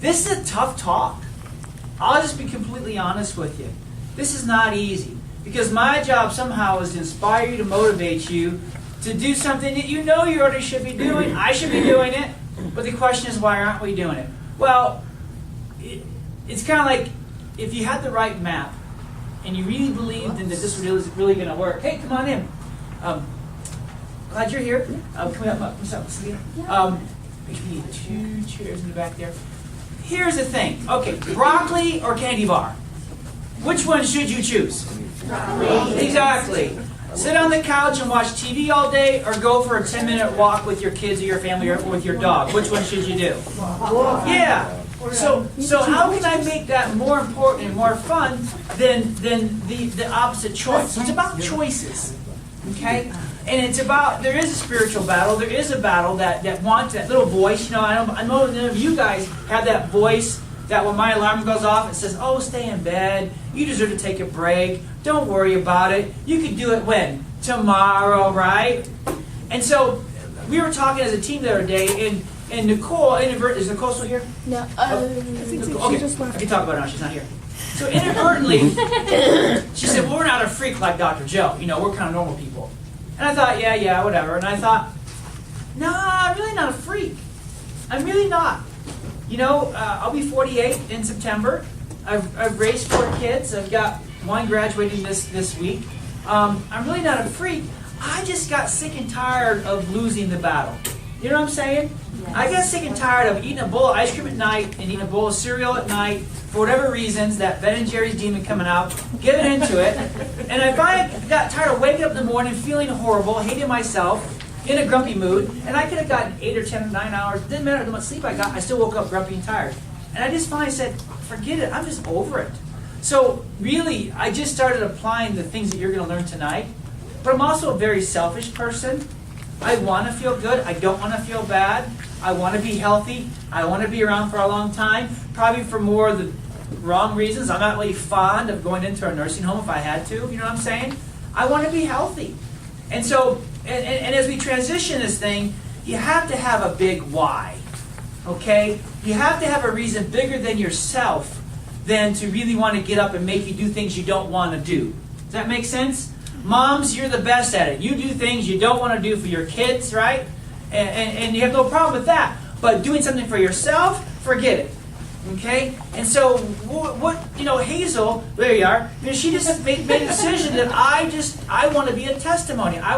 This is a tough talk. I'll just be completely honest with you. This is not easy. Because my job somehow is to inspire you, to motivate you, to do something that you know you already should be doing. I should be doing it. But the question is, why aren't we doing it? Well, it's kind of like if you had the right map and you really believed in that this was really going to work. Hey, come on in. Glad you're here. Can we help up? We need 2 chairs in the back there. Here's the thing. Okay, broccoli or candy bar? Which one should you choose? Broccoli. Exactly. Sit on the couch and watch TV all day, or go for a 10-minute walk with your kids or your family or with your dog. Which one should you do? Yeah. So how can I make that more important and more fun than the opposite choice? So it's about choices. Okay? And it's about, there is a spiritual battle. There is a battle that wants that little voice. You know, I know none of you guys have that voice that when my alarm goes off, it says, oh, stay in bed. You deserve to take a break. Don't worry about it. You can do it when? Tomorrow, right? And so we were talking as a team the other day, and Nicole, is Nicole still here? No. Okay, I can talk about her now. She's not here. So inadvertently, she said, well, we're not a freak like Dr. Joe. You know, we're kind of normal people. And I thought, yeah, whatever. And I thought, no, I'm really not a freak. I'm really not. You know, I'll be 48 in September. I've raised 4 kids. I've got 1 graduating this week. I'm really not a freak. I just got sick and tired of losing the battle. You know what I'm saying? Yes. I got sick and tired of eating a bowl of ice cream at night and eating a bowl of cereal at night for whatever reasons, that Ben and Jerry's demon coming out, giving into it. And I finally got tired of waking up in the morning feeling horrible, hating myself, in a grumpy mood, and I could have gotten 8 or 10 or 9 hours. It didn't matter how much sleep I got, I still woke up grumpy and tired. And I just finally said, forget it, I'm just over it. So really, I just started applying the things that you're going to learn tonight. But I'm also a very selfish person. I want to feel good. I don't want to feel bad. I want to be healthy. I want to be around for a long time, probably for more of the wrong reasons. I'm not really fond of going into a nursing home if I had to. You know what I'm saying? I want to be healthy. And so, and as we transition this thing, you have to have a big why. Okay? You have to have a reason bigger than yourself than to really want to get up and make you do things you don't want to do. Does that make sense? Moms, you're the best at it. You do things you don't want to do for your kids, right? And you have no problem with that. But doing something for yourself, forget it. Okay? And so, Hazel, there you are, she just made a decision that I want to be a testimony. I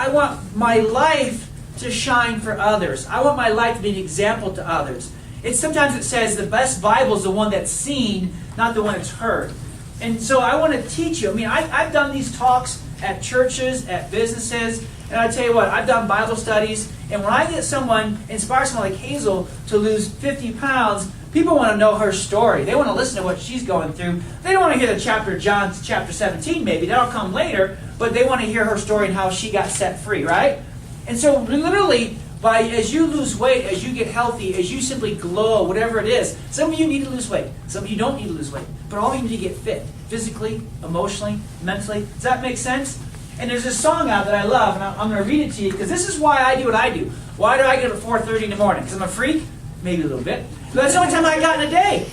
want my life to shine for others. I want my life to be an example to others. Sometimes it says the best Bible is the one that's seen, not the one that's heard. And so I want to teach you. I mean, I've done these talks at churches, at businesses, and I tell you what, I've done Bible studies, and when I get inspire someone like Hazel to lose 50 pounds, people want to know her story. They want to listen to what she's going through. They don't want to hear the chapter of John, chapter 17 maybe. That'll come later, but they want to hear her story and how she got set free, right? And so literally, as you lose weight, as you get healthy, as you simply glow, whatever it is, some of you need to lose weight. Some of you don't need to lose weight. But all you need to get fit, physically, emotionally, mentally. Does that make sense? And there's this song out that I love, and I'm going to read it to you, because this is why I do what I do. Why do I get up at 4:30 in the morning? Because I'm a freak? Maybe a little bit. But that's the only time I got in a day.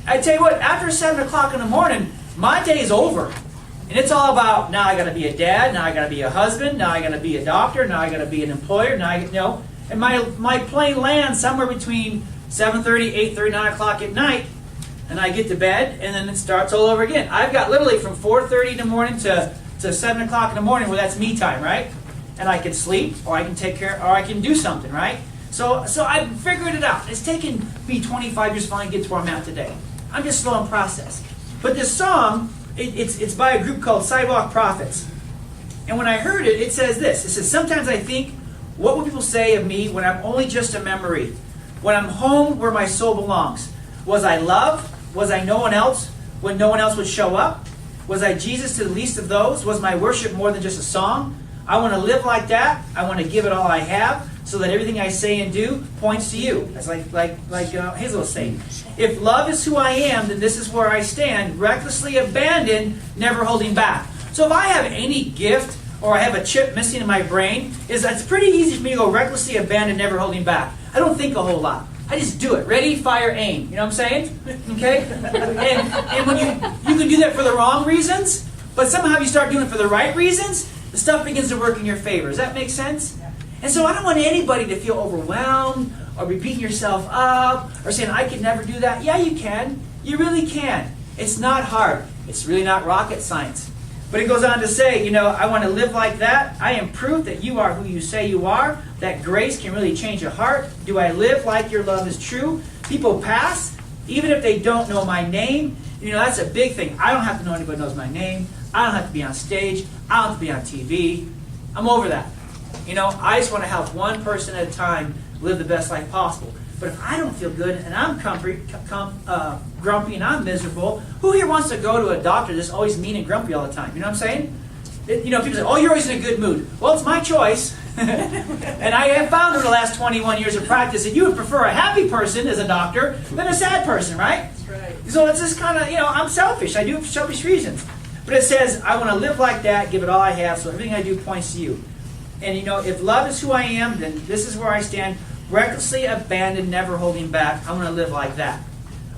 I tell you what, after 7 o'clock in the morning, my day is over. And it's all about, now I got to be a dad, now I got to be a husband, now I got to be a doctor, now I got to be an employer, and my plane lands somewhere between 7:30, 8:30, 9 o'clock at night, and I get to bed, and then it starts all over again. I've got literally from 4:30 in the morning to 7 o'clock in the morning where that's me time, right? And I can sleep, or I can take care, or I can do something, right? So I figured it out. It's taken me 25 years to finally get to where I'm at today. I'm just slow in process. But this song, it's by a group called Sidewalk Prophets. And when I heard it, it says this. It says, sometimes I think, what will people say of me when I'm only just a memory? When I'm home where my soul belongs? Was I love? Was I no one else when no one else would show up? Was I Jesus to the least of those? Was my worship more than just a song? I want to live like that. I want to give it all I have so that everything I say and do points to you. That's like Hazel was saying. If love is who I am, then this is where I stand, recklessly abandoned, never holding back. So if I have any gift or I have a chip missing in my brain, it's pretty easy for me to go recklessly abandoned, never holding back. I don't think a whole lot. I just do it. Ready, fire, aim. You know what I'm saying? Okay? And when you can do that for the wrong reasons, but somehow you start doing it for the right reasons, the stuff begins to work in your favor. Does that make sense? And so I don't want anybody to feel overwhelmed or be beating yourself up or saying, I could never do that. Yeah, you can. You really can. It's not hard. It's really not rocket science. But it goes on to say, I want to live like that. I am proof that you are who you say you are, that grace can really change a heart. Do I live like your love is true? People pass, even if they don't know my name. That's a big thing. I don't have to know anybody knows my name. I don't have to be on stage. I don't have to be on TV. I'm over that. I just want to help one person at a time live the best life possible. But if I don't feel good and I'm grumpy and I'm miserable, who here wants to go to a doctor that's always mean and grumpy all the time? You know what I'm saying? People say, oh, you're always in a good mood. Well, it's my choice. And I have found over the last 21 years of practice that you would prefer a happy person as a doctor than a sad person, right? That's right. So it's just kind of, I'm selfish. I do it for selfish reasons. But it says, I want to live like that, give it all I have, so everything I do points to you. And if love is who I am, then this is where I stand. Recklessly abandoned, never holding back. I want to live like that.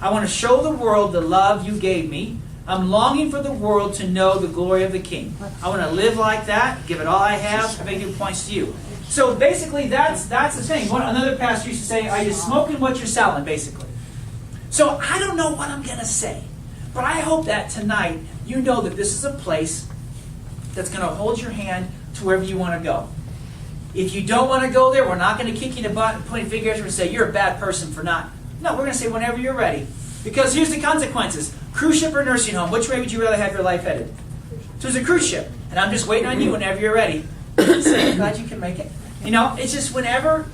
I want to show the world the love you gave me. I'm longing for the world to know the glory of the King. I want to live like that, give it all I have, everything points to you. So basically, that's the thing. Another pastor used to say, are you smoking what you're selling, basically? So I don't know what I'm going to say, but I hope that tonight you know that this is a place that's going to hold your hand to wherever you want to go. If you don't want to go there, we're not going to kick you in the butt and point fingers and say, you're a bad person for not. No, we're going to say whenever you're ready. Because here's the consequences. Cruise ship or nursing home, which way would you rather have your life headed? So it's a cruise ship. And I'm just waiting on you whenever you're ready. I'm glad you can make it. It's just whenever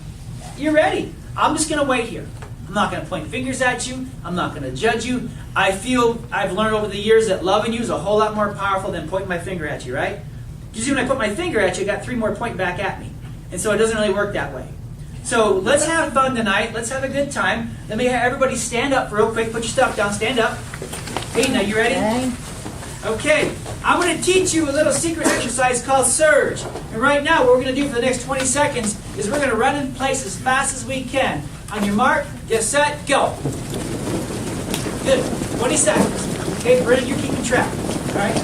you're ready. I'm just going to wait here. I'm not going to point fingers at you. I'm not going to judge you. I feel I've learned over the years that loving you is a whole lot more powerful than pointing my finger at you, right? Because when I put my finger at you, I got 3 more pointing back at me. And so it doesn't really work that way. So let's have fun tonight. Let's have a good time. Let me have everybody stand up real quick. Put your stuff down. Stand up. Hey, now you ready? Okay. I'm going to teach you a little secret exercise called Surge. And right now, what we're going to do for the next 20 seconds is we're going to run in place as fast as we can. On your mark, get set, go. Good. 20 seconds. Okay, Brennan, you're keeping track. All right?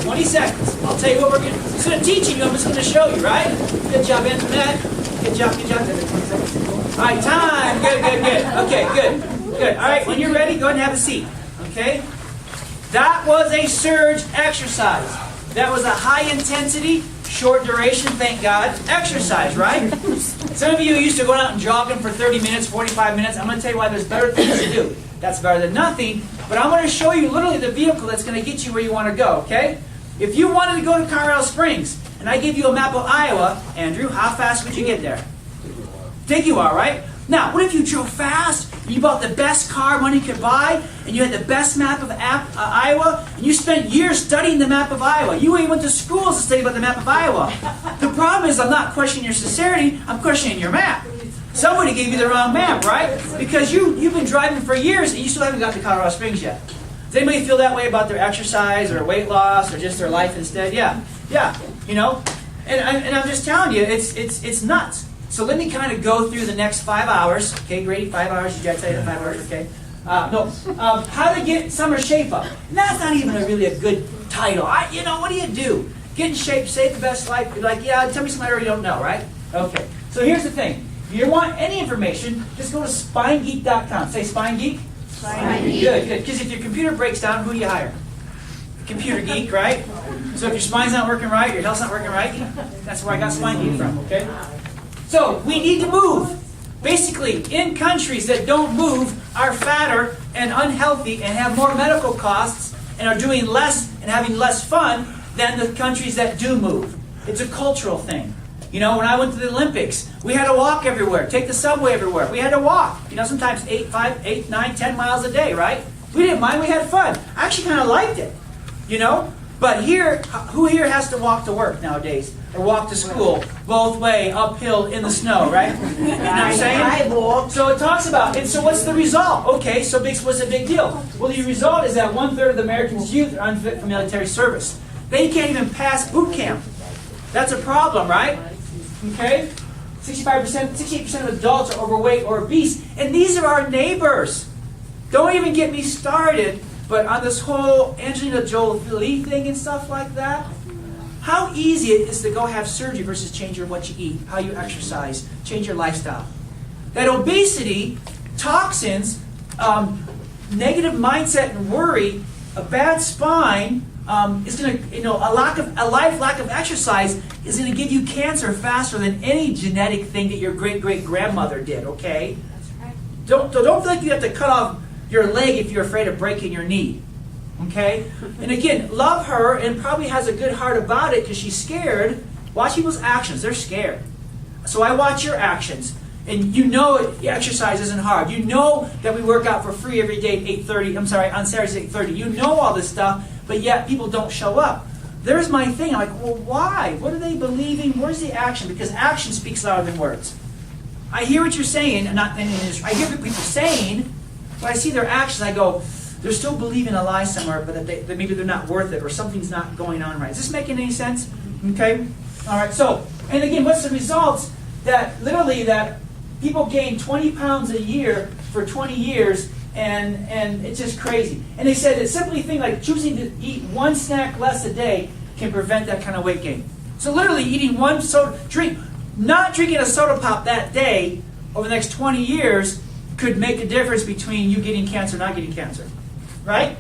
20 seconds. I'll tell you what we're going to do. Instead of teaching you, I'm just going to show you, right? Good job, Antoinette. Good job. 20 seconds. All right, time. Good. Okay, good. All right, when you're ready, go ahead and have a seat. Okay? That was a surge exercise. That was a high intensity, short duration, thank God, exercise, right? Some of you used to go out and jogging for 30 minutes, 45 minutes. I'm going to tell you why there's better things to do. That's better than nothing. But I'm going to show you literally the vehicle that's going to get you where you want to go, okay? If you wanted to go to Colorado Springs, and I give you a map of Iowa, Andrew, how fast would you get there? Take you are, right? Now, what if you drove fast, and you bought the best car money could buy, and you had the best map of Iowa, and you spent years studying the map of Iowa? You even went to schools to study about the map of Iowa. The problem is I'm not questioning your sincerity, I'm questioning your map. Somebody gave you the wrong map, right? Because you've been driving for years, and you still haven't got to Colorado Springs yet. Does anybody feel that way about their exercise or weight loss or just their life instead? Yeah. And I'm just telling you, it's nuts. So let me kind of go through the next 5 hours. Okay, Grady, 5 hours. Did I tell you 5 hours? Okay. How to get summer shape up. And that's not even really a good title. What do you do? Get in shape, save the best life. You're like, yeah, tell me something I already don't know, right? Okay. So here's the thing. If you want any information, just go to spinegeek.com. Say Spine Geek. Spine Geek. Good. Because if your computer breaks down, who do you hire? Computer geek, right? So if your spine's not working right, your health's not working right, that's where I got Spine Geek from, okay? So we need to move. Basically, in countries that don't move are fatter and unhealthy and have more medical costs and are doing less and having less fun than the countries that do move. It's a cultural thing. When I went to the Olympics, we had to walk everywhere, take the subway everywhere. We had to walk, sometimes 8, 9, 10 miles a day, right? We didn't mind, we had fun. I actually kind of liked it, But here, who here has to walk to work nowadays? Or walk to school, both way, uphill, in the snow, right? You know what I'm saying? I walk. So it talks about, and so what's the result? Okay, so what's the big deal? Well, the result is that 1/3 of the Americans' youth are unfit for military service. They can't even pass boot camp. That's a problem, right? Okay? 65%, 68% of adults are overweight or obese, and these are our neighbors. Don't even get me started, but on this whole Angelina Jolie thing and stuff like that, how easy it is to go have surgery versus change what you eat, how you exercise, change your lifestyle. That obesity, toxins, negative mindset and worry, a bad spine, is going to, a lack of exercise is going to give you cancer faster than any genetic thing that your great-great-grandmother did, okay? That's right. Don't feel like you have to cut off your leg if you're afraid of breaking your knee, okay? And again, love her and probably has a good heart about it because she's scared. Watch people's actions. They're scared. So I watch your actions. And you know exercise isn't hard. You know that we work out for free every day at 8:30. I'm sorry, on Saturdays at 8:30. You know all this stuff, but yet people don't show up. There's my thing. I'm like, well, why? What are they believing? Where's the action? Because action speaks louder than words. I hear what you're saying, and I hear what people are saying, but I see their actions. I go, they're still believing a lie somewhere, but that maybe they're not worth it, or something's not going on right. Is this making any sense? Okay. All right. So, and again, what's the results? That literally that people gain 20 pounds a year for 20 years, and it's just crazy. And they said that simply thing like choosing to eat one snack less a day can prevent that kind of weight gain. So literally eating one soda, not drinking a soda pop that day over the next 20 years could make a difference between you getting cancer and not getting cancer. Right?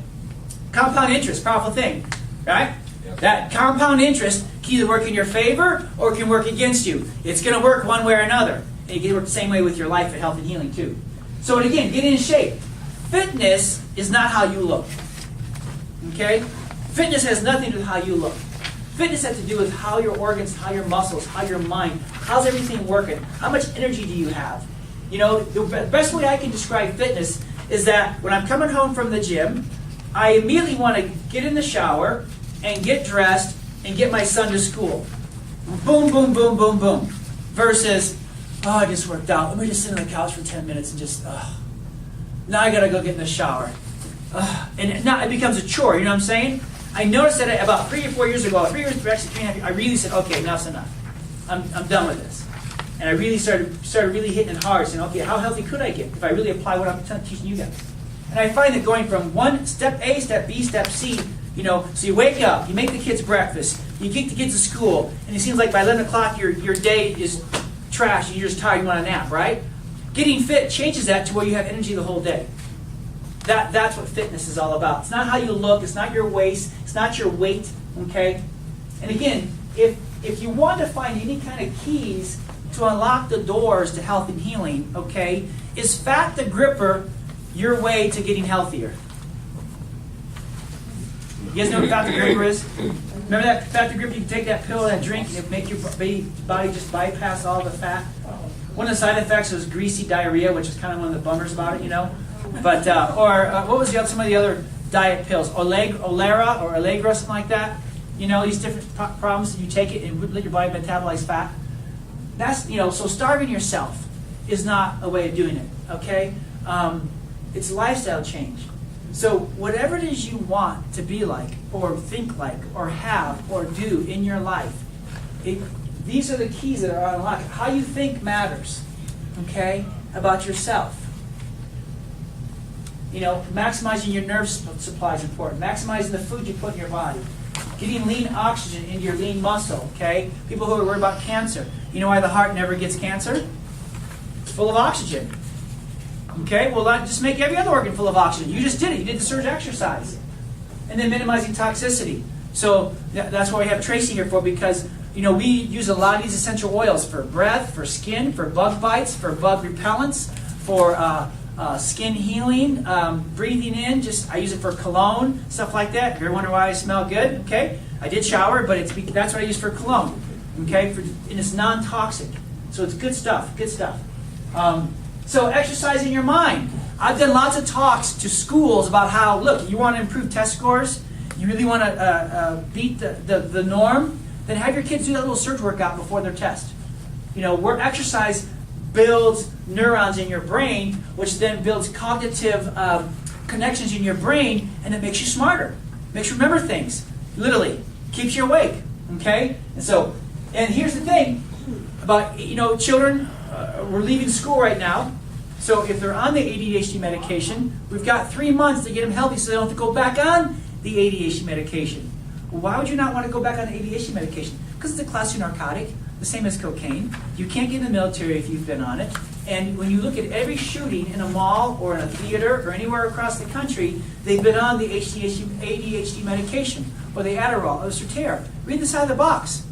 Compound interest, powerful thing. Right? Yep. That compound interest can either work in your favor or it can work against you. It's going to work one way or another. And you can work the same way with your life and health and healing too. So again, get in shape. Fitness is not how you look. Okay? Fitness has nothing to do with how you look. Fitness has to do with how your organs, how your muscles, how your mind, how's everything working? How much energy do you have? The best way I can describe fitness is that when I'm coming home from the gym, I immediately want to get in the shower and get dressed and get my son to school. Boom, boom, boom, boom, boom. Versus, oh, I just worked out. Let me just sit on the couch for 10 minutes and just, now I got to go get in the shower. And now it becomes a chore, you know what I'm saying? I noticed that about 3 or 4 years ago, 3 years, actually 3.5 years, I really said, okay, enough's enough. I'm done with this. And I really started really hitting it hard, saying, okay, how healthy could I get if I really apply what I'm teaching you guys? And I find that going from one step A, step B, step C, so you wake up, you make the kids breakfast, you get the kids to school, and it seems like by 11 o'clock your day is trash, and you're just tired, you want a nap, right? Getting fit changes that to where you have energy the whole day. That's what fitness is all about. It's not how you look, it's not your waist, it's not your weight, okay? And again, if you want to find any kind of keys to unlock the doors to health and healing, okay, is fat the gripper your way to getting healthier? You guys know what fat the gripper is? Remember that fat the gripper? You can take that pill, that drink, and it make your body just bypass all the fat. One of the side effects was greasy diarrhea, which is kind of one of the bummers about it, But what was some of the other diet pills? Olera or Allegra, something like that. These different problems. You take it and let your body metabolize fat. That's so starving yourself is not a way of doing it. Okay, it's lifestyle change. So whatever it is you want to be like, or think like, or have, or do in your life, these are the keys that are unlocked. How you think matters. Okay, about yourself. Maximizing your nerve supply is important. Maximizing the food you put in your body. Getting lean oxygen into your lean muscle, okay? People who are worried about cancer. You know why the heart never gets cancer? It's full of oxygen. Okay, well, just make every other organ full of oxygen. You just did it. You did the surge exercise. And then minimizing toxicity. So that's why we have Tracy here for, because we use a lot of these essential oils for breath, for skin, for bug bites, for bug repellents, for skin healing, breathing in. I use it for cologne, stuff like that. If you're wondering why I smell good, okay, I did shower, but that's what I use for cologne, okay, and it's non-toxic, so it's good stuff, good stuff. So exercising your mind. I've done lots of talks to schools about how, look, you want to improve test scores, you really want to beat the norm, then have your kids do that little surge workout before their test. Where exercise builds neurons in your brain, which then builds cognitive connections in your brain, and it makes you smarter, makes you remember things, literally, keeps you awake, okay? And here's the thing, About, children, we're leaving school right now. So if they're on the ADHD medication, we've got 3 months to get them healthy so they don't have to go back on the ADHD medication. Well, why would you not want to go back on the ADHD medication? Because it's a class 2 narcotic, the same as cocaine. You can't get in the military if you've been on it. And when you look at every shooting in a mall or in a theater or anywhere across the country, they've been on the ADHD medication or the Adderall or the Strattera. Read the side of the box.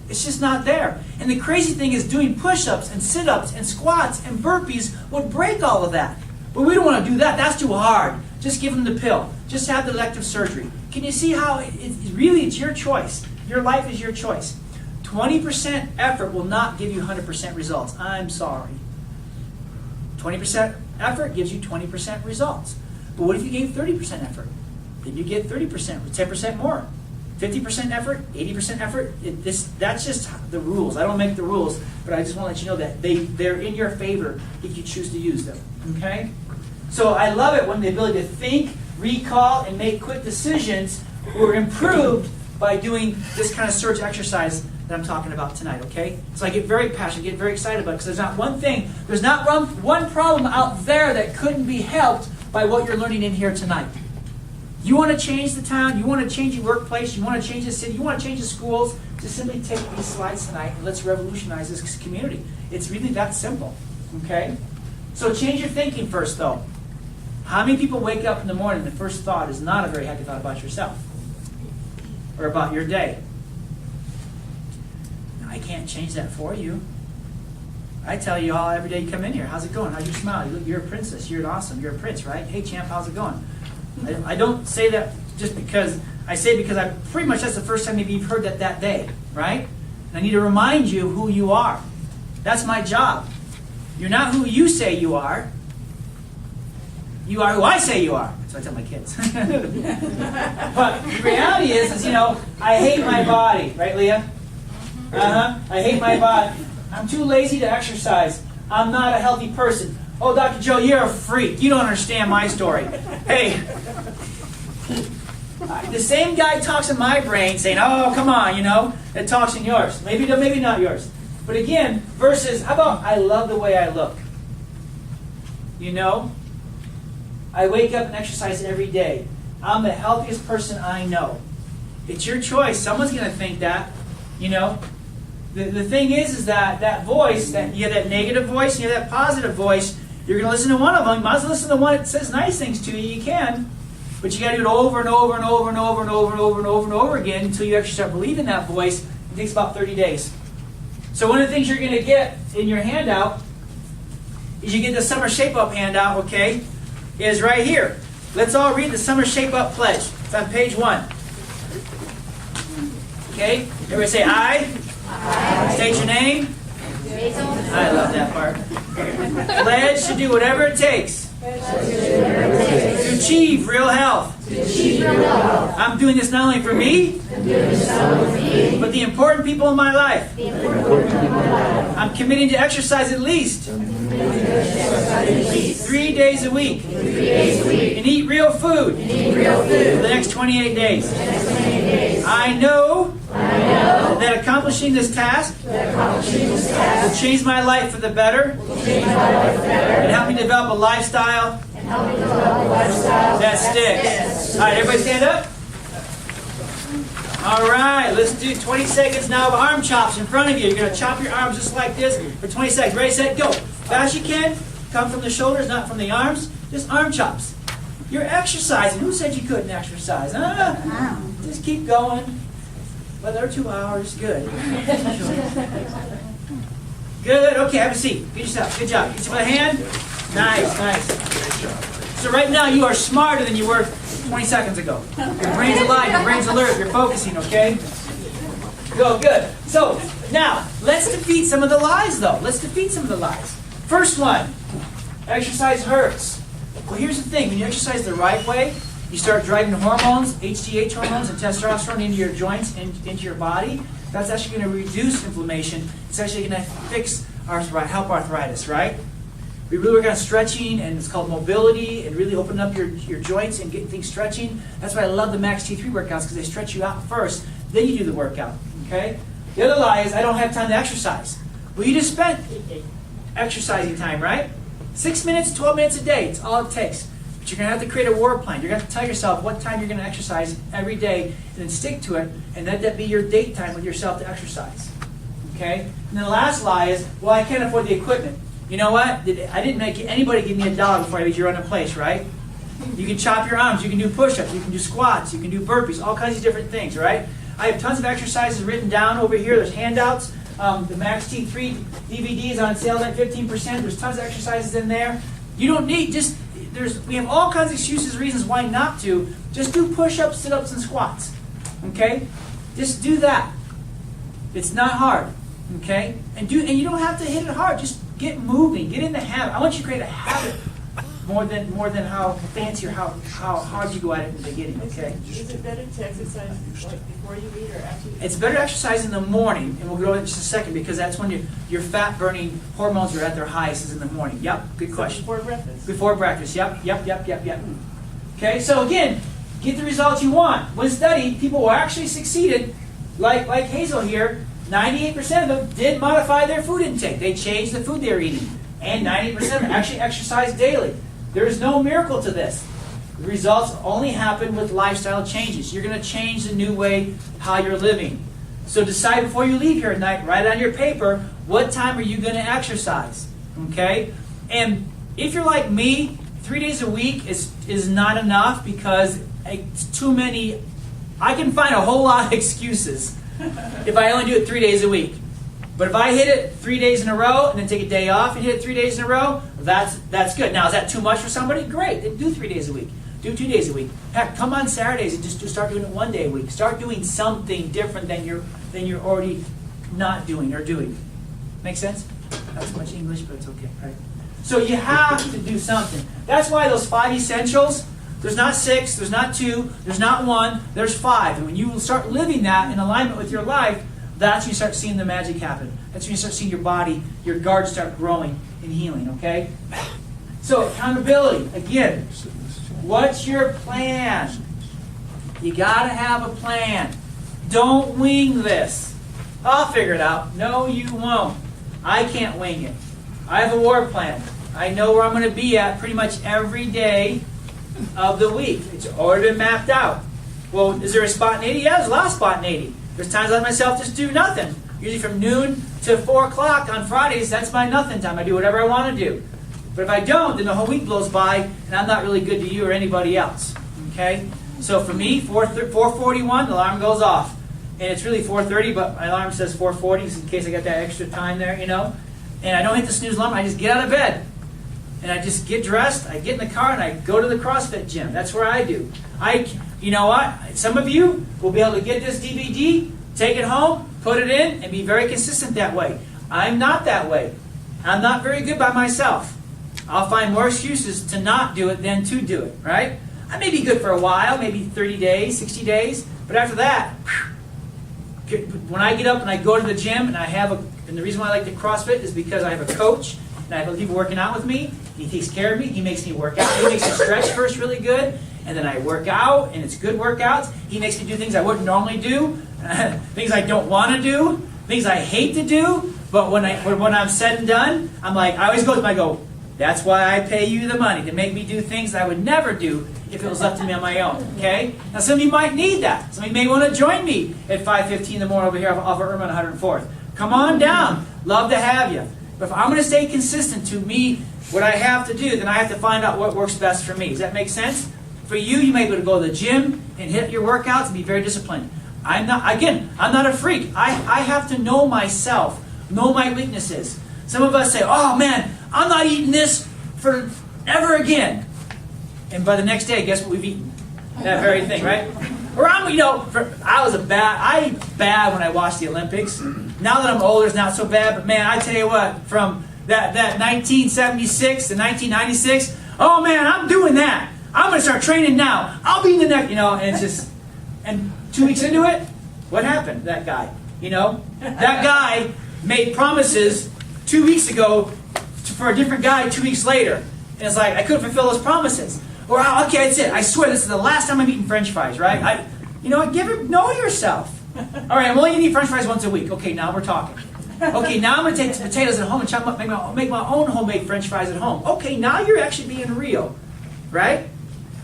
It's just not there. And the crazy thing is doing push-ups and sit-ups and squats and burpees would break all of that. But we don't want to do that. That's too hard. Just give them the pill. Just have the elective surgery. Can you see how it's your choice? Your life is your choice. 20% effort will not give you 100% results. I'm sorry. 20% effort gives you 20% results. But what if you gave 30% effort? Then you get 30%, 10% more. 50% effort, 80% effort. That's just the rules. I don't make the rules, but I just want to let you know that they're in your favor if you choose to use them. Okay? So I love it when the ability to think, recall, and make quick decisions were improved by doing this kind of surge exercise that I'm talking about tonight, okay? So I get very passionate, get very excited about it, because there's not one problem out there that couldn't be helped by what you're learning in here tonight. You want to change the town, you want to change your workplace, you want to change the city, you want to change the schools, just simply take these slides tonight and let's revolutionize this community. It's really that simple, okay? So change your thinking first, though. How many people wake up in the morning and the first thought is not a very happy thought about yourself or about your day? I can't change that for you. I tell you all every day you come in here, how's it going? How's your smile? You're a princess. You're awesome. You're a prince, right? Hey, champ, how's it going? I don't say that just because. I say because I pretty much that's the first time maybe you've heard that day, right? And I need to remind you who you are. That's my job. You're not who you say you are. You are who I say you are. That's what I tell my kids. But the reality is, I hate my body. Right, Leah? I hate my body. I'm too lazy to exercise. I'm not a healthy person. Oh, Dr. Joe, you're a freak. You don't understand my story. Hey, the same guy talks in my brain saying, oh, come on, that talks in yours. Maybe not yours. But again, versus, how about I love the way I look? I wake up and exercise every day. I'm the healthiest person I know. It's your choice. Someone's going to think that, The thing is that voice, you have that negative voice, you have that positive voice, you're going to listen to one of them. You might as well listen to one that says nice things to you. You can. But you got to do it over and over and over and over and over and over and over and over again until you actually start believing that voice. It takes about 30 days. So one of the things you're going to get in your handout is you get the Summer Shape Up handout, okay, is right here. Let's all read the Summer Shape Up Pledge. It's on page 1. Okay? Everybody say I. State your name. I love that part. Pledge to do whatever it takes to achieve real health. I'm doing this not only for me, but the important people in my life. I'm committing to exercise at least 3 days a week and eat real food for the next 28 days. I know that accomplishing this task will change my life for the better and help me develop a lifestyle that sticks. All right, everybody stand up. All right, let's do 20 seconds now of arm chops in front of you. You're going to chop your arms just like this for 20 seconds. Ready, set, go. Fast as you can. Come from the shoulders, not from the arms. Just arm chops. You're exercising. Who said you couldn't exercise? Just keep going. Well, they're 2 hours. Good. Good. Okay, have a seat. Get yourself. Good job. Get you by the hand. Nice. So right now you are smarter than you were 20 seconds ago. Your brain's alive. Your brain's alert. You're focusing, okay? Go, good. So now, let's defeat some of the lies, though. Let's defeat some of the lies. First one, exercise hurts. Well, here's the thing. When you exercise the right way, you start driving hormones, HGH hormones and testosterone into your joints and into your body. That's actually going to reduce inflammation. It's actually going to help arthritis, right? We really work on stretching, and it's called mobility, and really opening up your joints and getting things stretching. That's why I love the Max T3 workouts, because they stretch you out first, then you do the workout, okay? The other lie is I don't have time to exercise. Well, you just spent exercising time, right? 6 minutes, 12 minutes a day. It's all it takes. But you're going to have to create a war plan. You're going to have to tell yourself what time you're going to exercise every day and then stick to it and let that be your date time with yourself to exercise. Okay? And then the last lie is, well, I can't afford the equipment. You know what? I didn't make anybody give me $1 before I made you run a place, right? You can chop your arms. You can do push-ups. You can do squats. You can do burpees. All kinds of different things, right? I have tons of exercises written down over here. There's handouts. The Max T3 DVD is on sale at 15%. There's tons of exercises in there. You don't need we have all kinds of excuses, reasons why not to. Just do push-ups, sit-ups, and squats. Okay? Just do that. It's not hard. Okay? And you don't have to hit it hard. Just get moving. Get in the habit. I want you to create a habit more than how fancy or how hard you go at it in the beginning. Okay? Is it better to exercise like before you eat or after you eat? It's better to exercise in the morning, and we'll go into just a second because that's when your fat-burning hormones are at their highest, is in the morning. Yep, good question. Before breakfast. Before breakfast. Yep. Okay, so again, get the results you want. When studied, people who actually succeeded, like Hazel here, 98% of them did modify their food intake. They changed the food they were eating, and 90% of them actually exercised daily. There is no miracle to this. The results only happen with lifestyle changes. You're going to change the new way how you're living. So decide before you leave here at night, write on your paper, what time are you going to exercise? Okay? And if you're like me, 3 days a week is not enough because it's too many. I can find a whole lot of excuses if I only do it 3 days a week. But if I hit it 3 days in a row and then take a day off and hit it 3 days in a row, that's good. Now, is that too much for somebody? Great. Then do 3 days a week. Do 2 days a week. Heck, come on Saturdays and just start doing it 1 day a week. Start doing something different than you're already not doing or doing. Make sense? Not so much English, but it's okay, right? So you have to do something. That's why those 5 essentials, there's not 6, there's not 2, there's not 1, there's 5. And when you start living that in alignment with your life, that's when you start seeing the magic happen. That's when you start seeing your body, your guards start growing and healing, okay? So, accountability. Again, what's your plan? You got to have a plan. Don't wing this. I'll figure it out. No, you won't. I can't wing it. I have a war plan. I know where I'm going to be at pretty much every day of the week. It's already been mapped out. Well, is there a spot in 80? Yeah, there's a lot of spot in 80. There's times I let myself just do nothing. Usually from noon to 4 o'clock on Fridays, that's my nothing time. I do whatever I want to do. But if I don't, then the whole week blows by, and I'm not really good to you or anybody else. Okay? So for me, 4:41, the alarm goes off. And it's really 4:30, but my alarm says 4:40 in case I got that extra time there, you know. And I don't hit the snooze alarm. I just get out of bed. And I just get dressed, I get in the car, and I go to the CrossFit gym. That's where I do. You know what? Some of you will be able to get this DVD, take it home, put it in, and be very consistent that way. I'm not that way. I'm not very good by myself. I'll find more excuses to not do it than to do it, right? I may be good for a while, maybe 30 days, 60 days, but after that, when I get up and I go to the gym, and the reason why I like the CrossFit is because I have a coach, and I have other people working out with me. He takes care of me. He makes me work out. He makes me stretch first really good, and then I work out, and it's good workouts. He makes me do things I wouldn't normally do, things I don't want to do, things I hate to do. But when I'm said and done, I'm like, I always go to him, I go, that's why I pay you the money, to make me do things I would never do if it was left to me on my own. Okay? Now some of you might need that. Some of you may want to join me at 5:15 in the morning over here off of Irma 104th. Come on down. Love to have you. But if I'm going to stay consistent to me, what I have to do, then I have to find out what works best for me. Does that make sense? For you, you may be able to go to the gym and hit your workouts and be very disciplined. I'm not a freak. I have to know myself, know my weaknesses. Some of us say, oh man, I'm not eating this for ever again. And by the next day, guess what we've eaten? That very thing, right? Or I was bad when I watched the Olympics. Now that I'm older, it's not so bad. But man, I tell you what, from that 1976 to 1996, oh man, I'm doing that. I'm going to start training now. I'll be in the next, and it's just, and 2 weeks into it, what happened to that guy? That guy made promises 2 weeks ago for a different guy 2 weeks later. And it's like, I couldn't fulfill those promises. Or, okay, that's it. I swear this is the last time I'm eating French fries, right? Know yourself. All right, I'm only going to eat French fries once a week. Okay, now we're talking. Okay, now I'm going to take the potatoes at home and chop up, make my own homemade French fries at home. Okay, now you're actually being real, right?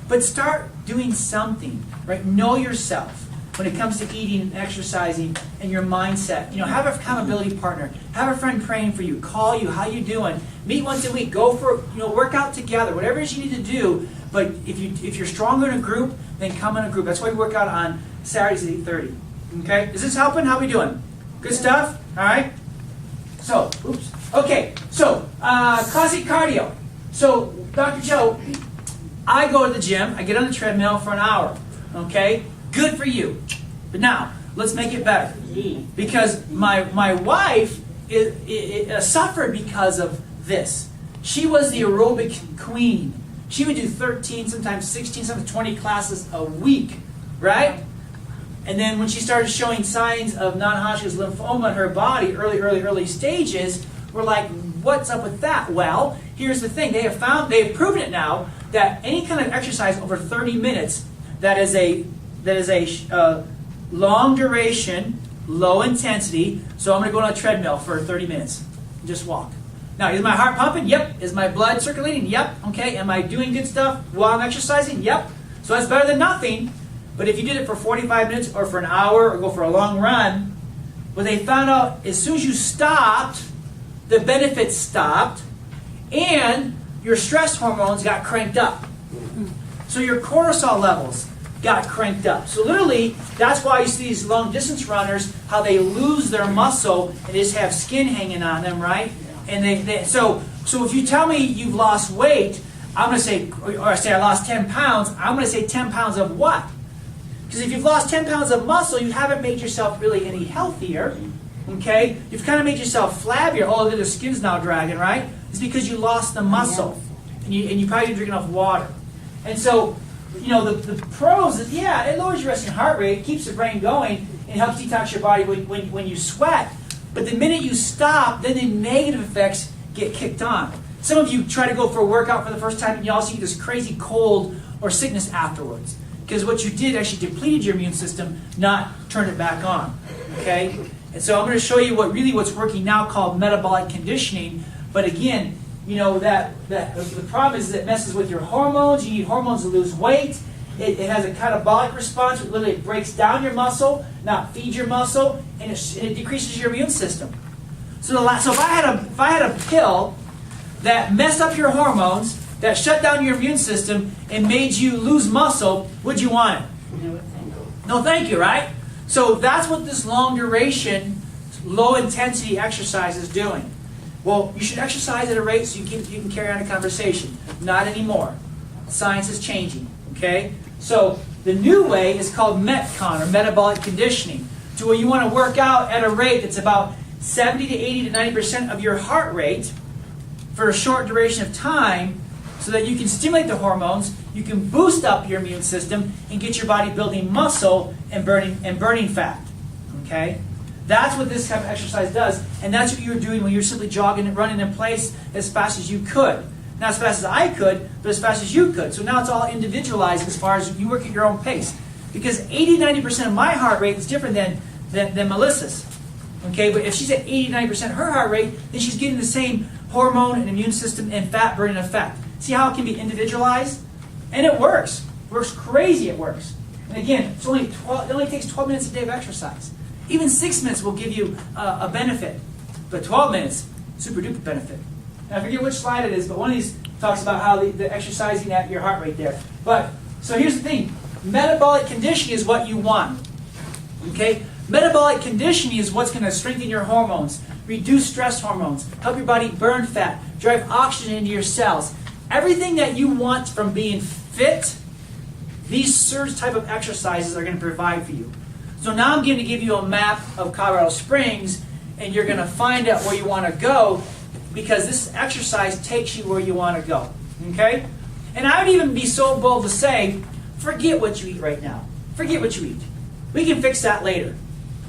But start doing something, right? Know yourself when it comes to eating and exercising and your mindset. You know, have an accountability partner. Have a friend praying for you. Call you. How you doing? Meet once a week. Go for, work out together. Whatever it is you need to do. But if you're stronger in a group, then come in a group. That's why we work out on Saturdays at 8:30. Okay? Is this helping? How we doing? Good stuff? All right? So, oops. Okay, so classic cardio. So, Dr. Joe, I go to the gym. I get on the treadmill for an hour. Okay? Good for you. But now, let's make it better. Because my wife suffered because of this. She was the aerobic queen. She would do 13, sometimes 16, sometimes 20 classes a week, right? And then when she started showing signs of non-Hodgkin's lymphoma in her body, early stages, we're like, what's up with that? Well, here's the thing. They have proven it now that any kind of exercise over 30 minutes that is a long duration, low intensity. So I'm going to go on a treadmill for 30 minutes and just walk. Now, is my heart pumping? Yep. Is my blood circulating? Yep. Okay. Am I doing good stuff while I'm exercising? Yep. So that's better than nothing. But if you did it for 45 minutes or for an hour or go for a long run, what they found out, as soon as you stopped, the benefits stopped, and your stress hormones got cranked up. So your cortisol levels got cranked up. So literally, that's why you see these long distance runners, how they lose their muscle and just have skin hanging on them, right? And so if you tell me you've lost weight, I'm going to say, or I say I lost 10 pounds, I'm going to say 10 pounds of what? Because if you've lost 10 pounds of muscle, you haven't made yourself really any healthier, okay? You've kind of made yourself flabbier. Oh, look, the skin's now dragging, right? It's because you lost the muscle, and you probably didn't drink enough water. And so, the pros is, yeah, it lowers your resting heart rate, it keeps the brain going, and helps detox your body when you sweat. But the minute you stop, then the negative effects get kicked on. Some of you try to go for a workout for the first time, and you also get this crazy cold or sickness afterwards. Because what you did actually depleted your immune system, not turned it back on. Okay? And so I'm going to show you what's working now called metabolic conditioning. But again, that the problem is that it messes with your hormones. You need hormones to lose weight. It has a catabolic response. It literally breaks down your muscle, not feeds your muscle, and it decreases your immune system. So if I had a pill that messed up your hormones, that shut down your immune system and made you lose muscle, would you want it? No, thank you, right? So that's what this long duration, low intensity exercise is doing. Well, you should exercise at a rate so you can carry on a conversation. Not anymore. Science is changing, okay? So the new way is called Metcon, or metabolic conditioning, to where you want to work out at a rate that's about 70 to 80 to 90% of your heart rate for a short duration of time, so that you can stimulate the hormones, you can boost up your immune system, and get your body building muscle and burning fat. Okay? That's what this type of exercise does, and that's what you were doing when you were simply jogging and running in place as fast as you could. Not as fast as I could, but as fast as you could. So now it's all individualized as far as you work at your own pace. Because 80-90% of my heart rate is different than Melissa's. Okay, but if she's at 80-90% her heart rate, then she's getting the same hormone and immune system and fat burning effect. See how it can be individualized? And it works. It works crazy, it works. And again, it only takes 12 minutes a day of exercise. Even 6 minutes will give you a benefit. But 12 minutes, super duper benefit. And I forget which slide it is, but one of these talks about how the exercising at your heart rate there. But, so here's the thing. Metabolic conditioning is what you want. Okay? Metabolic conditioning is what's going to strengthen your hormones, reduce stress hormones, help your body burn fat, drive oxygen into your cells. Everything that you want from being fit, these certain type of exercises are going to provide for you. So now I'm going to give you a map of Colorado Springs, and you're going to find out where you want to go, because this exercise takes you where you want to go. Okay? And I would even be so bold to say, forget what you eat right now. Forget what you eat. We can fix that later.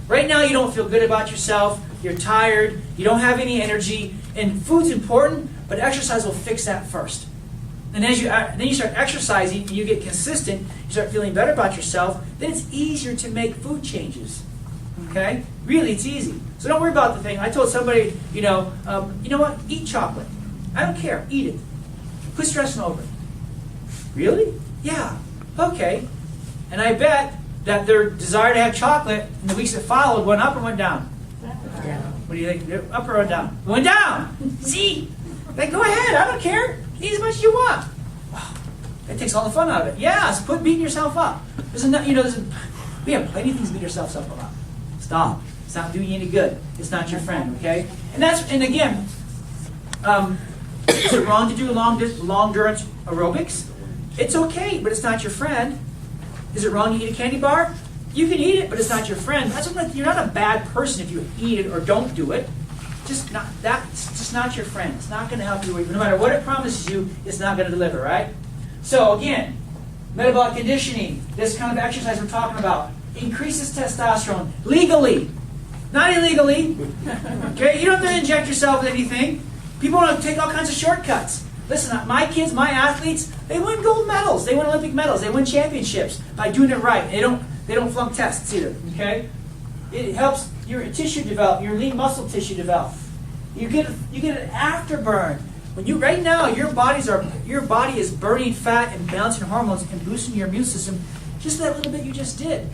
Right now you don't feel good about yourself, you're tired, you don't have any energy, and food's important, but exercise will fix that first. And then you start exercising, and you get consistent, you start feeling better about yourself, then it's easier to make food changes. Okay? Really, it's easy. So don't worry about the thing. I told somebody, you know what? Eat chocolate. I don't care. Eat it. Quit stressing over it. Really? Yeah. Okay. And I bet that their desire to have chocolate in the weeks that followed went up or went down? Down. What do you think? Up or went down? Went down. See? Like, go ahead. I don't care. Eat as much as you want. Wow. That takes all the fun out of it. Yes. Quit beating yourself up. We have plenty of things to beat ourselves up about. Stop. It's not doing you any good. It's not your friend. Okay? And again, is it wrong to do long endurance aerobics? It's okay, but it's not your friend. Is it wrong to eat a candy bar? You can eat it, but it's not your friend. You're not a bad person if you eat it or don't do it. It's just not your friend. It's not going to help you. No matter what it promises you, it's not going to deliver, right? So again, metabolic conditioning, this kind of exercise we're talking about, increases testosterone legally, not illegally. Okay, you don't have to inject yourself with anything. People want to take all kinds of shortcuts. Listen, my kids, my athletes, they win gold medals. They win Olympic medals. They win championships by doing it right. They don't flunk tests either. Okay, it helps your tissue develop, your lean muscle tissue develop. You get an afterburn. Right now your body is burning fat and balancing hormones and boosting your immune system. Just that little bit you just did.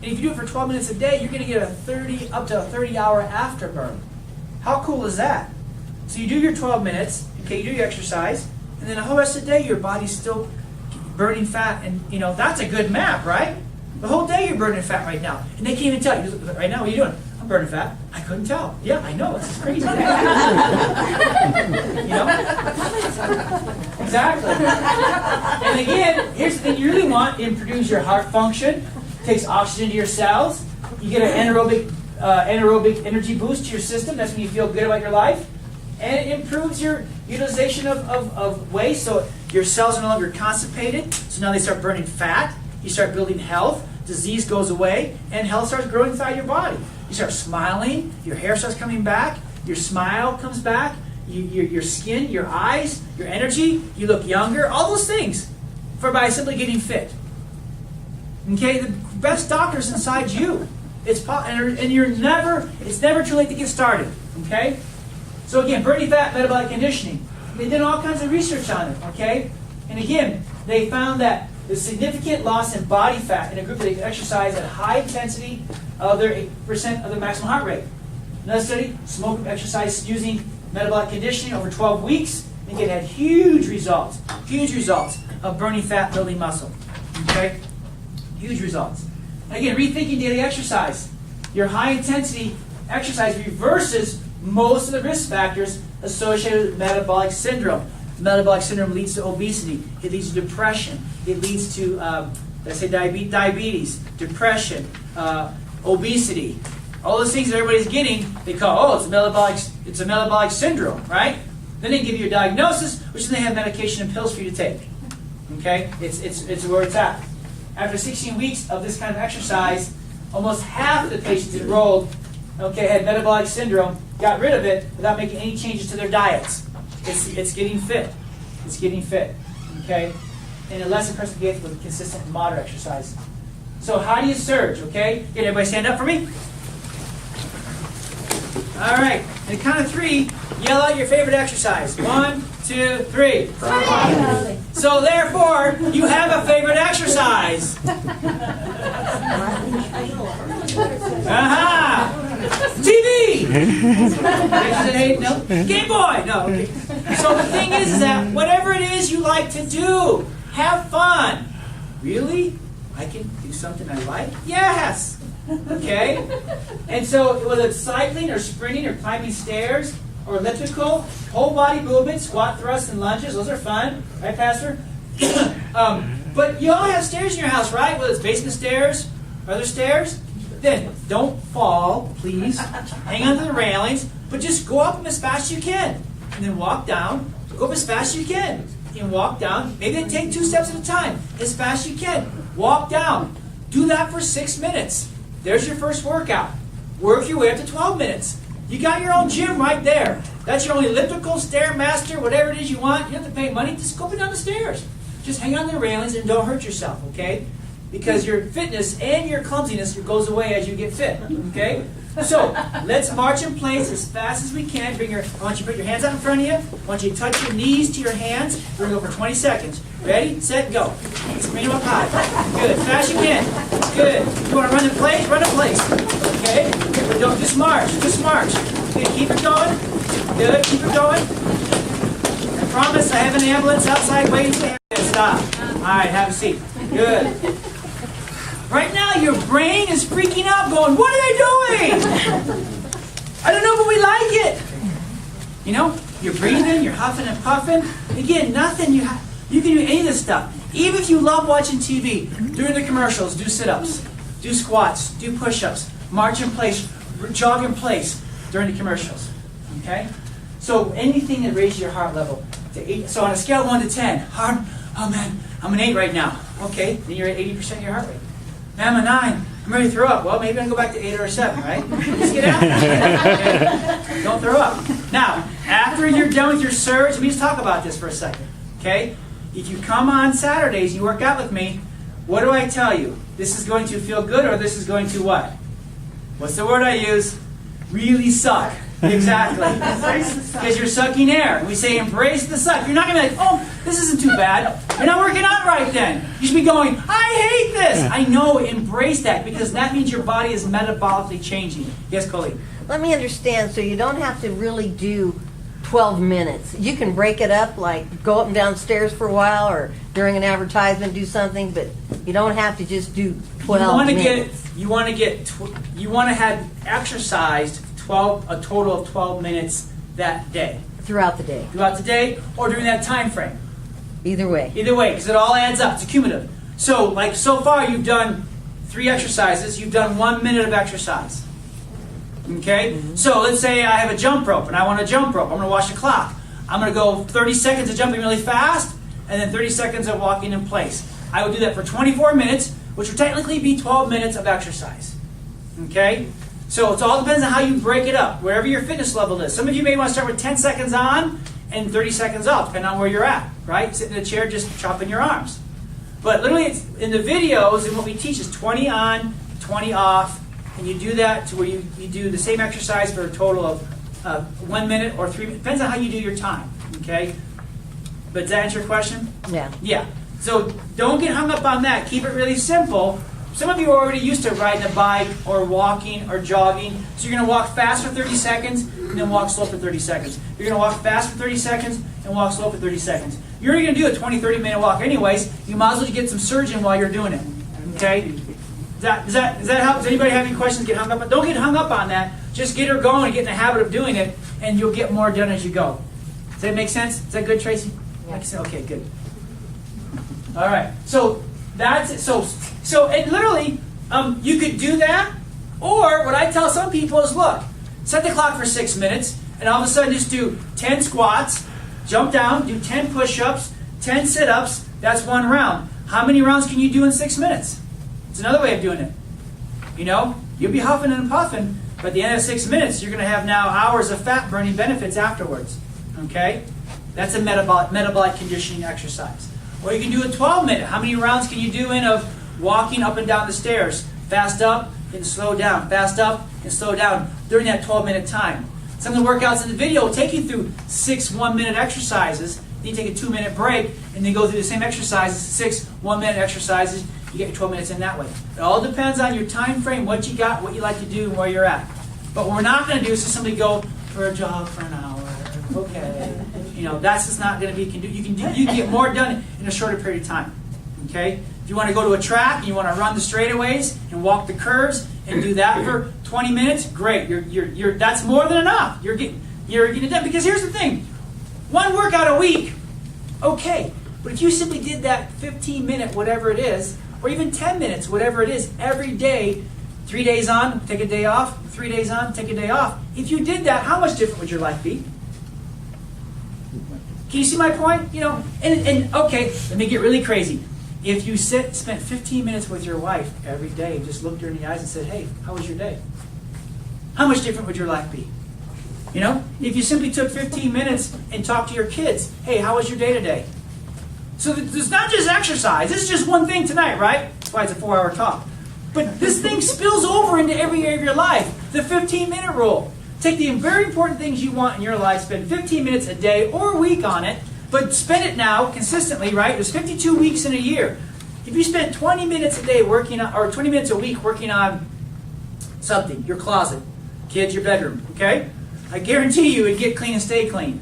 And if you do it for 12 minutes a day, you're going to get up to a 30-hour afterburn. How cool is that? So you do your 12 minutes, okay, you do your exercise, and then the whole rest of the day your body's still burning fat, and that's a good map, right? The whole day you're burning fat right now. And they can't even tell you. Right now, what are you doing? I'm burning fat. I couldn't tell. Yeah, I know, this is crazy. Exactly. And again, here's the thing you really want. It improves your heart function, takes oxygen to your cells, you get an anaerobic energy boost to your system. That's when you feel good about your life. And it improves your utilization of waste, so your cells are no longer constipated, so now they start burning fat, you start building health, disease goes away, and health starts growing inside your body. You start smiling, your hair starts coming back, your smile comes back, your skin, your eyes, your energy, you look younger, all those things by simply getting fit. Okay, the best doctor's inside you. It's never too late to get started. Okay? So again, burning fat, metabolic conditioning. They did all kinds of research on it, okay? And again, they found that the significant loss in body fat in a group that exercised at high intensity of their 8% of their maximum heart rate. Another study, smoke group exercise using metabolic conditioning over 12 weeks. And again, had huge results of burning fat, building muscle. Okay? Huge results. And again, rethinking daily exercise. Your high intensity exercise reverses most of the risk factors associated with metabolic syndrome. Metabolic syndrome leads to obesity. It leads to depression. It leads to, diabetes, depression, obesity. All those things that everybody's getting, they call, it's a metabolic syndrome, right? Then they give you a diagnosis, which then they have medication and pills for you to take. Okay? It's where it's at. After 16 weeks of this kind of exercise, almost half of the patients enrolled had metabolic syndrome, got rid of it without making any changes to their diets. It's getting fit. It's getting fit. Okay? And a less impressive gains with consistent and moderate exercise. So how do you surge? Okay? Get everybody stand up for me. All right. And count of 3, yell out your favorite exercise. 1, 2, 3. So therefore, you have a favorite exercise. Aha! TV! No? Game Boy! No, okay. So the thing is that whatever it is you like to do, have fun. Really? I can do something I like? Yes! Okay? And so whether it's cycling or sprinting or climbing stairs or elliptical, whole body movement, squat thrusts and lunges, those are fun. Right, Pastor? But you all have stairs in your house, right? Whether it's basement stairs or other stairs. Then don't fall, please. Hang on to the railings, but just go up them as fast as you can. And then walk down. Go up as fast as you can. And walk down. Maybe then take 2 steps at a time. As fast as you can. Walk down. Do that for 6 minutes. There's your first workout. Work your way up to 12 minutes. You got your own gym right there. That's your own elliptical, Stairmaster, whatever it is you want. You don't have to pay money. Just go up and down the stairs. Just hang on to the railings and don't hurt yourself, okay? because your fitness and your clumsiness goes away as you get fit. Okay? So let's march in place as fast as we can. I want you to put your hands out in front of you. I want you to touch your knees to your hands. We're going to go for 20 seconds. Ready, set, go. Screen them up high. Good. Fast you can. Good. You want to run in place? Run in place. Okay? But don't just march. Just march. Good. Keep it going. Good. Keep it going. I promise I have an ambulance outside waiting for you. Stop. All right. Have a seat. Good. Right now, your brain is freaking out, going, what are they doing? I don't know, but we like it. You know, you're breathing, you're huffing and puffing. Again, nothing, you can do any of this stuff. Even if you love watching TV, during the commercials, do sit-ups, do squats, do push-ups, march in place, jog in place during the commercials. Okay? So anything that raises your heart level to 8. So on a scale of 1 to 10, heart, oh man, I'm an 8 right now. Okay, then you're at 80% of your heart rate. Man, I'm a 9. I'm ready to throw up. Well, maybe I can go back to 8 or a 7, right? Just get out. Okay? Don't throw up. Now, after you're done with your surge, let me just talk about this for a second. Okay? If you come on Saturdays, you work out with me, what do I tell you? This is going to feel good, or this is going to what? What's the word I use? Really suck. Exactly. Because you're sucking air. We say embrace the suck. You're not going to be like, oh, this isn't too bad. You're not working out right then. You should be going, I hate this. I know, embrace that, because that means your body is metabolically changing. Yes, Colleen? Let me understand, so you don't have to really do 12 minutes. You can break it up, like go up and down stairs for a while, or during an advertisement do something, but you don't have to just do 12 minutes. You want to have exercised a total of 12 minutes that day. Throughout the day. Throughout the day, or during that time frame. Either way. Either way, because it all adds up. It's cumulative. So, like so far, you've done 3 exercises. You've done 1 minute of exercise. Okay? Mm-hmm. So let's say I have a jump rope, and I want to jump rope. I'm going to watch the clock. I'm going to go 30 seconds of jumping really fast, and then 30 seconds of walking in place. I would do that for 24 minutes, which would technically be 12 minutes of exercise. Okay? So it all depends on how you break it up, wherever your fitness level is. Some of you may want to start with 10 seconds on and 30 seconds off, depending on where you're at, right? Sitting in a chair, just chopping your arms. But literally, it's, in the videos, and what we teach is 20 on, 20 off, and you do that to where you do the same exercise for a total of 1 minute or 3 minutes. Depends on how you do your time, okay? But does that answer your question? Yeah. Yeah. So don't get hung up on that. Keep it really simple. Some of you are already used to riding a bike or walking or jogging. So you're going to walk fast for 30 seconds and then walk slow for 30 seconds. You're going to walk fast for 30 seconds and walk slow for 30 seconds. You're going to do a 20, 30-minute walk anyways. You might as well get some surge in while you're doing it. Okay? Does that help? Does anybody have any questions? Get hung up on? Don't get hung up on that. Just get her going and get in the habit of doing it, and you'll get more done as you go. Does that make sense? Is that good, Tracy? Yeah. Okay, good. All right. So that's it. So and literally, you could do that, or what I tell some people is, look, set the clock for 6 minutes, and all of a sudden just do 10 squats, jump down, do 10 push-ups, 10 sit-ups. That's 1 round. How many rounds can you do in 6 minutes? It's another way of doing it. You know, you'll be huffing and puffing, but at the end of 6 minutes, you're going to have now hours of fat-burning benefits afterwards. Okay? That's a metabolic conditioning exercise. Or you can do a 12-minute. How many rounds can you do in of walking up and down the stairs? Fast up and slow down. Fast up and slow down during that 12-minute time. Some of the workouts in the video will take you through 6 1-minute exercises. Then you take a 2-minute break, and then go through the same exercises, 6 1-minute exercises. You get your 12 minutes in that way. It all depends on your time frame, what you got, what you like to do, and where you're at. But what we're not going to do is just simply go for a jog for an hour. Okay. You know, that's just not going to be. You can get more done in a shorter period of time. Okay. If you want to go to a track and you want to run the straightaways and walk the curves and do that for 20 minutes, great. That's more than enough. You're getting it done. Because here's the thing: 1 workout a week, okay. But if you simply did that 15-minute, whatever it is, or even 10 minutes, whatever it is, every day, 3 days on, take a day off, 3 days on, take a day off. If you did that, how much different would your life be? Can you see my point? You know, and okay, let me get really crazy. If you spent 15 minutes with your wife every day and just looked her in the eyes and said, hey, how was your day? How much different would your life be? You know, if you simply took 15 minutes and talked to your kids, hey, how was your day today? So it's not just exercise. This is just one thing tonight, right? That's why it's a 4-hour talk. But this thing spills over into every area of your life. The 15-minute rule. Take the very important things you want in your life, spend 15 minutes a day or a week on it, but spend it now consistently, right? There's 52 weeks in a year. If you spend 20 minutes a day working on, or 20 minutes a week working on something, your closet, kids, your bedroom, okay? I guarantee you it'd get clean and stay clean.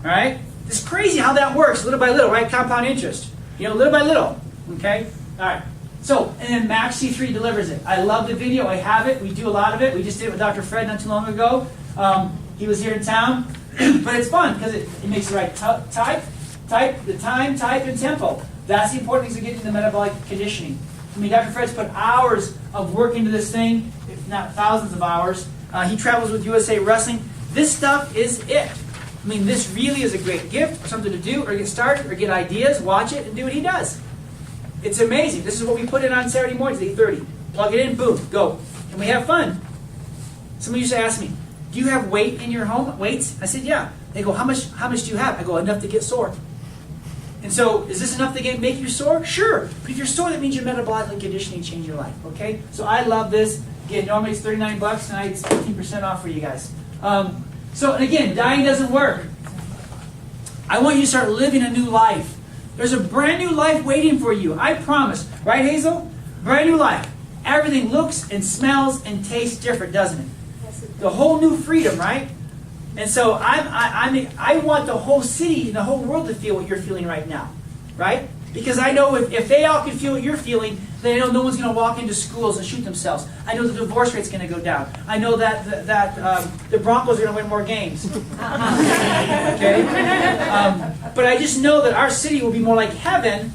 All right? It's crazy how that works, little by little, right? Compound interest. Little by little, okay? All right. So, and then Max C3 delivers it. I love the video. I have it. We do a lot of it. We just did it with Dr. Fred not too long ago. He was here in town. But it's fun because it makes the right type, the time, type, and tempo. That's the important things to get into the metabolic conditioning. I mean, Dr. Fred's put hours of work into this thing, if not thousands of hours. He travels with USA Wrestling. This stuff is it. I mean, this really is a great gift or something to do or get started or get ideas, watch it, and do what he does. It's amazing. This is what we put in on Saturday mornings at 8:30. Plug it in, boom, go. And we have fun. Somebody used to ask me, do you have weight in your home? Weights? I said, yeah. They go, how much do you have? I go, enough to get sore. And so, is this enough to make you sore? Sure. But if you're sore, that means your metabolic conditioning changed your life, okay? So I love this. Again, normally it's $39. Tonight it's 15% off for you guys. So, and again, dieting doesn't work. I want you to start living a new life. There's a brand new life waiting for you. I promise. Right, Hazel? Brand new life. Everything looks and smells and tastes different, doesn't it? The whole new freedom, right? And so I want the whole city and the whole world to feel what you're feeling right now, right? Because I know if they all can feel what you're feeling, then I know no one's going to walk into schools and shoot themselves. I know the divorce rate's going to go down. I know that the Broncos are going to win more games. Okay? But I just know that our city will be more like heaven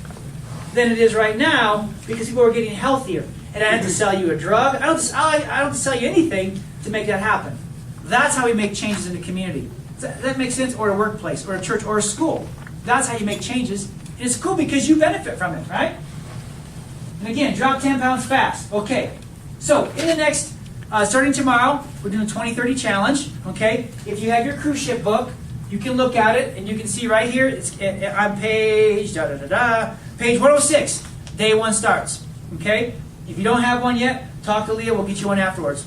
than it is right now because people are getting healthier. And I have to sell you a drug. I don't have to sell you anything to make that happen. That's how we make changes in the community. Does that make sense? Or a workplace, or a church, or a school. That's how you make changes. And it's cool because you benefit from it, right? And again, drop 10 pounds fast. Okay. So, in the next, starting tomorrow, we're doing a 20-30 challenge. Okay? If you have your cruise ship book, you can look at it, and you can see right here, it's on page, page 106. Day 1 starts. Okay? If you don't have one yet, talk to Leah. We'll get you one afterwards.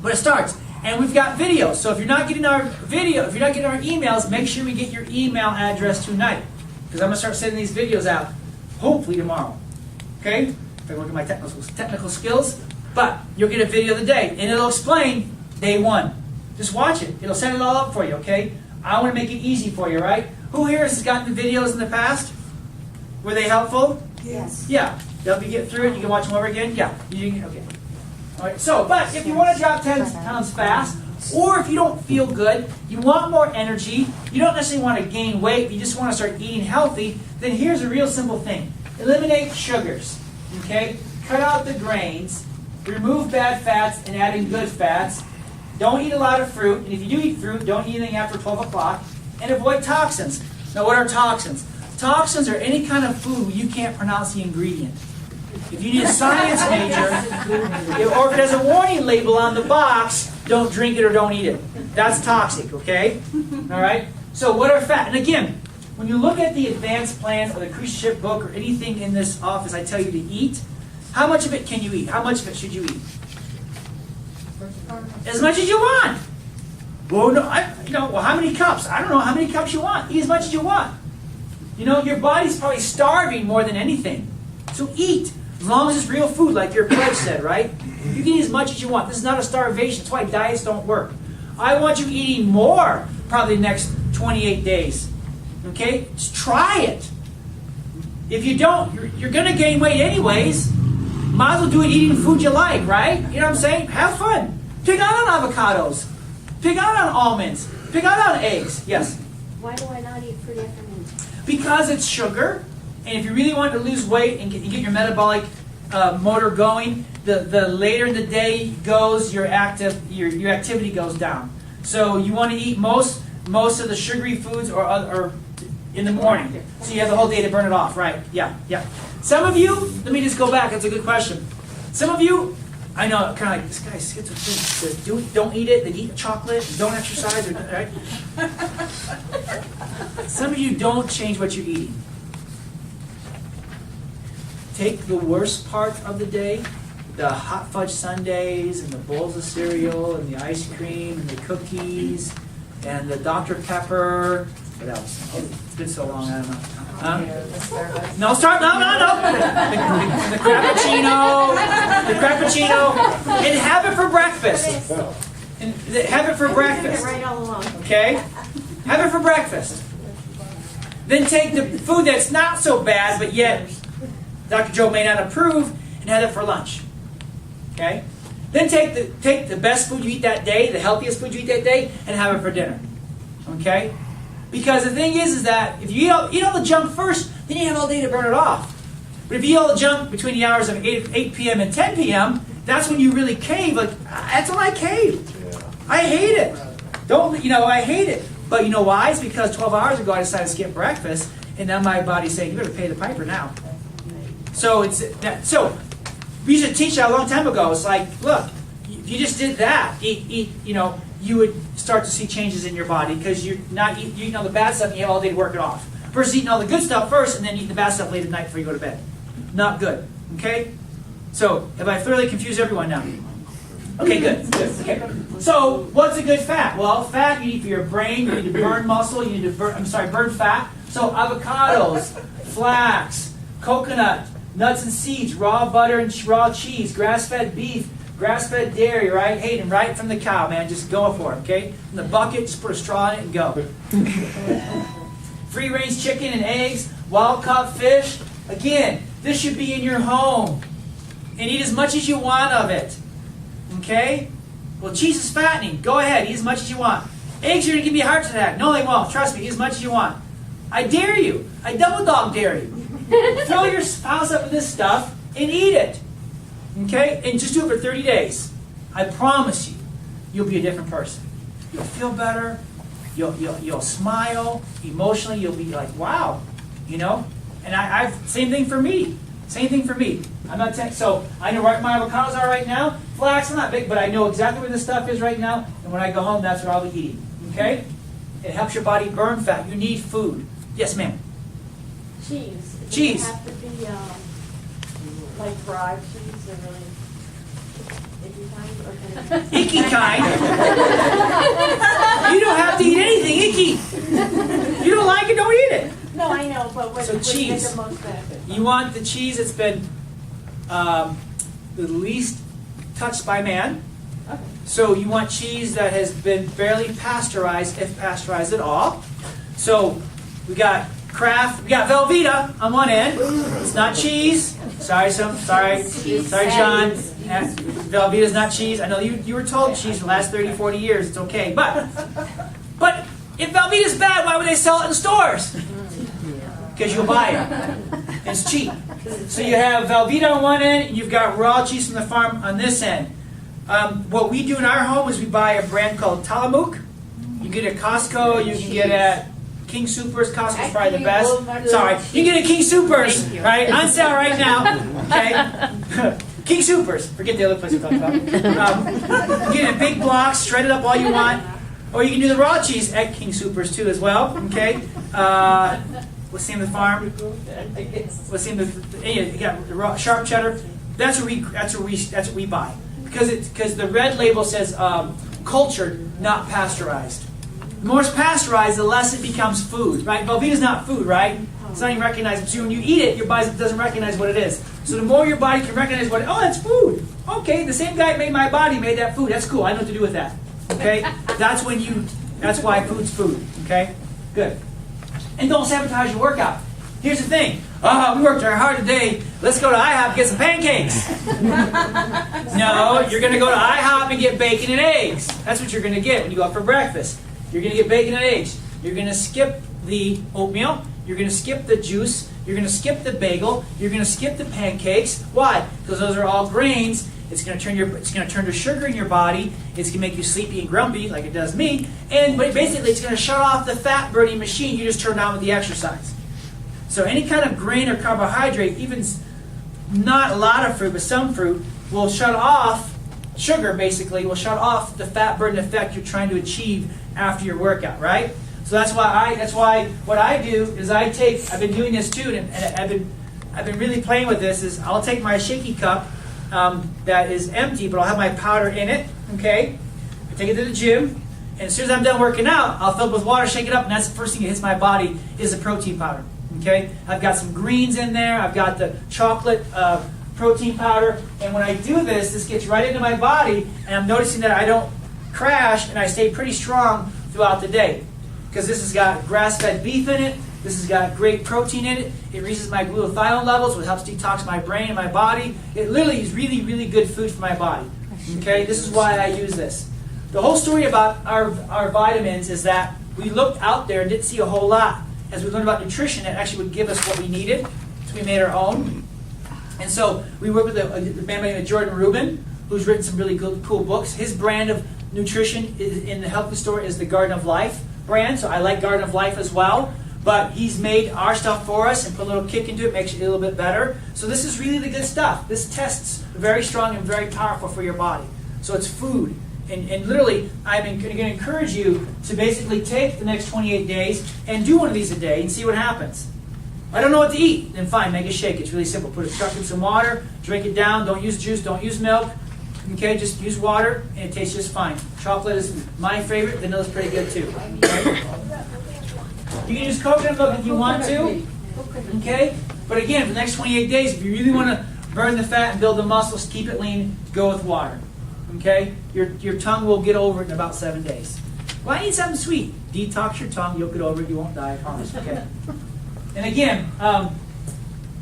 But it starts. And we've got videos. So if you're not getting our video, if you're not getting our emails, make sure we get your email address tonight. Because I'm going to start sending these videos out, hopefully tomorrow. Okay? If I look at my technical skills. But you'll get a video of the day. And it'll explain day 1. Just watch it. It'll set it all up for you, okay? I want to make it easy for you, right? Who here has gotten the videos in the past? Were they helpful? Yes. Yeah. They'll be get through it. You can watch them over again? Yeah. Okay. All right. So, but if you want to drop 10 pounds fast, or if you don't feel good, you want more energy, you don't necessarily want to gain weight, you just want to start eating healthy, then here's a real simple thing. Eliminate sugars, okay? Cut out the grains, remove bad fats and add in good fats. Don't eat a lot of fruit, and if you do eat fruit, don't eat anything after 12 o'clock, and avoid toxins. Now, what are toxins? Toxins are any kind of food you can't pronounce the ingredient. If you need a science major, or if it has a warning label on the box, don't drink it or don't eat it. That's toxic, okay? All right? So what are fat? And again, when you look at the advanced plan or the cruise ship book or anything in this office I tell you to eat, how much of it can you eat? How much of it should you eat? As much as you want. Well, no, well, how many cups? I don't know how many cups you want. Eat as much as you want. Your body's probably starving more than anything. So eat. As long as it's real food, like your pledge said, right? You can eat as much as you want. This is not a starvation. That's why diets don't work. I want you eating more probably the next 28 days. Okay? Just try it. If you don't, you're going to gain weight anyways. Might as well do it eating food you like, right? You know what I'm saying? Have fun. Pick out on avocados. Pick out on almonds. Pick out on eggs. Yes? Why do I not eat fruit after meat? Because it's sugar. And if you really want to lose weight and get your metabolic motor going, the later in the day goes, your activity goes down. So you want to eat most of the sugary foods or in the morning. So you have the whole day to burn it off, right? Yeah. Some of you, let me just go back. That's a good question. Some of you, I know, kind of like, this guy's schizophrenic. Don't eat it, then eat chocolate, don't exercise, right? Some of you don't change what you're eating. take the worst part of the day, the hot fudge sundaes and the bowls of cereal and the ice cream and the cookies and the Dr. Pepper. What else? Oh, it's been so long, I don't know. No, start. No. The Crappuccino, and have it for breakfast. And have it for breakfast. Right all along. Okay? Have it for breakfast. Then take the food that's not so bad, but yet Dr. Joe may not approve, and have it for lunch. Okay? Then take the best food you eat that day, the healthiest food you eat that day, and have it for dinner. Okay? Because the thing is that if you eat all the junk first, then you have all day to burn it off. But if you eat all the junk between the hours of 8 p.m. and 10 p.m., that's when you really cave. Like, that's when I cave. I hate it. I hate it. But you know why? It's because 12 hours ago I decided to skip breakfast, and now my body's saying, you better pay the piper now. So we should teach that a long time ago. It's like, look, if you just did that, you would start to see changes in your body because you're eating all the bad stuff and you have all day to work it off. Versus eating all the good stuff first and then eating the bad stuff late at night before you go to bed. Not good. Okay? So, have I thoroughly confused everyone now? Okay, good. Okay. So, what's a good fat? Well, fat you need for your brain, you need to burn muscle, you need to burn fat. So, avocados, flax, coconut, nuts and seeds, raw butter and raw cheese, grass-fed beef, grass-fed dairy, right? Hayden, right from the cow, man. Just go for it, okay? In the bucket, just put a straw in it and go. Free-range chicken and eggs, wild-caught fish. Again, this should be in your home. And eat as much as you want of it. Okay? Well, cheese is fattening. Go ahead, eat as much as you want. Eggs are going to give you a heart attack. No, they won't. Trust me, eat as much as you want. I dare you. I double-dog dare you. Fill your house up with this stuff and eat it. Okay? And just do it for 30 days. I promise you, you'll be a different person. You'll feel better. You'll smile. Emotionally, you'll be like, wow. And I've same thing for me. Same thing for me. I'm not so I know where my avocados are right now. Flax, I'm not big, but I know exactly where this stuff is right now. And when I go home, that's what I'll be eating. Okay? It helps your body burn fat. You need food. Yes, ma'am. Cheese. Cheese. Does it have to be like fried cheese or really icky kind? Or can it be Icky kind? You don't have to eat anything icky. You don't like it, don't eat it. No, I know, but what So would make cheese. the most benefit? You want the cheese that's been the least touched by man. Okay. So you want cheese that has been barely pasteurized, if pasteurized at all. So we got Kraft, we got Velveeta on one end. It's not cheese. Sorry, John. Velveeta's not cheese. I know you were told cheese for the last 30, 40 years. It's okay. But if Velveeta's bad, why would they sell it in stores? Because you'll buy it. It's cheap. So you have Velveeta on one end, and you've got raw cheese from the farm on this end. What we do in our home is we buy a brand called Tillamook. You get it at Costco. You can get it at King Soopers. Costco's probably the best. Sorry. You can get it at King Soopers, right? On sale right now. Okay? King Soopers. Forget the other place we talked about. You get it in big blocks, shred it up all you want. Or you can do the raw cheese at King Soopers too as well. Okay? What's the name of the farm? What's the name of you got the raw, sharp cheddar. That's what we buy because the red label says cultured, not pasteurized. The more it's pasteurized, the less it becomes food, right? Velveeta's not food, right? It's not even recognized. So when you eat it, your body doesn't recognize what it is. So the more your body can recognize what that's food. Okay, the same guy that made my body made that food. That's cool. I know what to do with that. Okay, that's why food's food. Okay, good. And don't sabotage your workout. Here's the thing. We worked hard today. Let's go to IHOP and get some pancakes. No, you're going to go to IHOP and get bacon and eggs. That's what you're going to get when you go out for breakfast. You're going to get bacon and eggs. You're going to skip the oatmeal. You're going to skip the juice. You're going to skip the bagel. You're going to skip the pancakes. Why? Because those are all grains. It's going to turn to sugar in your body. It's going to make you sleepy and grumpy, like it does me. But basically, it's going to shut off the fat burning machine you just turned on with the exercise. So any kind of grain or carbohydrate, even not a lot of fruit, but some fruit, will shut off sugar. Basically, will shut off the fat burning effect you're trying to achieve after your workout, right? So that's why what I do is I've been doing this too, and I've been really playing with this is I'll take my shaky cup that is empty, but I'll have my powder in it, okay? I take it to the gym, and as soon as I'm done working out, I'll fill it with water, shake it up, and that's the first thing that hits my body is the protein powder, okay? I've got some greens in there. I've got the chocolate protein powder, and when I do this, this gets right into my body, and I'm noticing that I don't crash, and I stay pretty strong throughout the day. Because this has got grass-fed beef in it, this has got great protein in it, it raises my glutathione levels, which helps detox my brain and my body. It literally is really, really good food for my body. Okay, this is why I use this. The whole story about our vitamins is that we looked out there and didn't see a whole lot. As we learned about nutrition, it actually would give us what we needed, so we made our own. And so we worked with a man by the name of Jordan Rubin, who's written some really cool books. His brand of nutrition in the health food store is the Garden of Life brand, so I like Garden of Life as well. But he's made our stuff for us and put a little kick into it, makes it a little bit better. So this is really the good stuff. This tests very strong and very powerful for your body. So it's food. And literally, I'm going to encourage you to basically take the next 28 days and do one of these a day and see what happens. I don't know what to eat. Then fine, make a shake. It's really simple. Put a chuck in some water, drink it down. Don't use juice, don't use milk. Okay, just use water, and it tastes just fine. Chocolate is my favorite. Vanilla's pretty good too. Okay? You can use coconut milk if you want to. Okay? But again, for the next 28 days, if you really want to burn the fat and build the muscles, keep it lean, go with water. Okay? Your tongue will get over it in about 7 days. Well, I need something sweet. Detox your tongue, you'll get over it, you won't die, I promise. Okay? And again,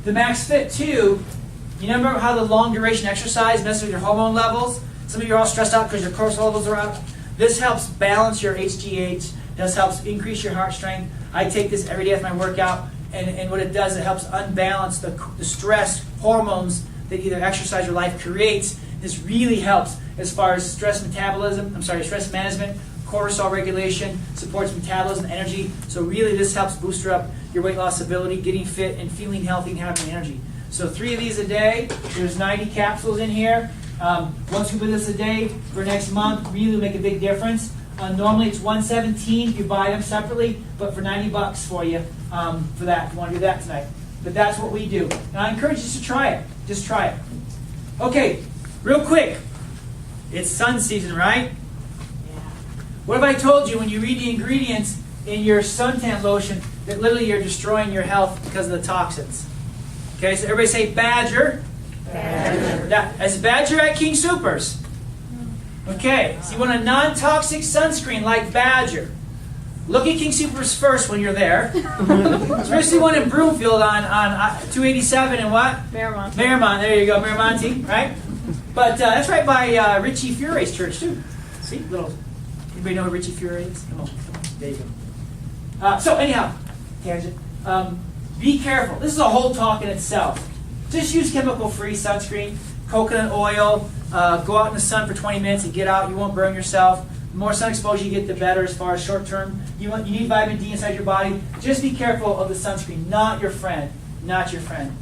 the Max Fit 2, you remember how the long duration exercise messes with your hormone levels? Some of you are all stressed out because your cortisol levels are up. This helps balance your HGH. This helps increase your heart strength. I take this every day after my workout, and what it does, it helps unbalance the stress hormones that either exercise or life creates. This really helps as far as stress management, cortisol regulation, supports metabolism, energy. So really this helps booster up your weight loss ability, getting fit, and feeling healthy and having energy. So 3 of these a day. There's 90 capsules in here. One scoop of this a day for next month really will make a big difference. Normally it's $117 if you buy them separately, but for $90 for you for that, if you want to do that tonight. But that's what we do. And I encourage you to try it. Just try it. Okay, real quick. It's sun season, right? Yeah. What have I told you when you read the ingredients in your suntan lotion that literally you're destroying your health because of the toxins? Okay, so everybody say Badger. Badger. That's Badger at King Soopers. Okay, so you want a non-toxic sunscreen like Badger. Look at King Soopers first when you're there. Especially one in Broomfield on 287 and what? Marymount. Marymount, there you go, Marymount, right? But that's right by Richie Furey's church too. See, anybody know who Richie Furey is? Come on, there you go. So anyhow, tangent. Be careful. This is a whole talk in itself. Just use chemical-free sunscreen, coconut oil. Go out in the sun for 20 minutes and get out. You won't burn yourself. The more sun exposure you get, the better as far as short term. You need vitamin D inside your body. Just be careful of the sunscreen. Not your friend. Not your friend.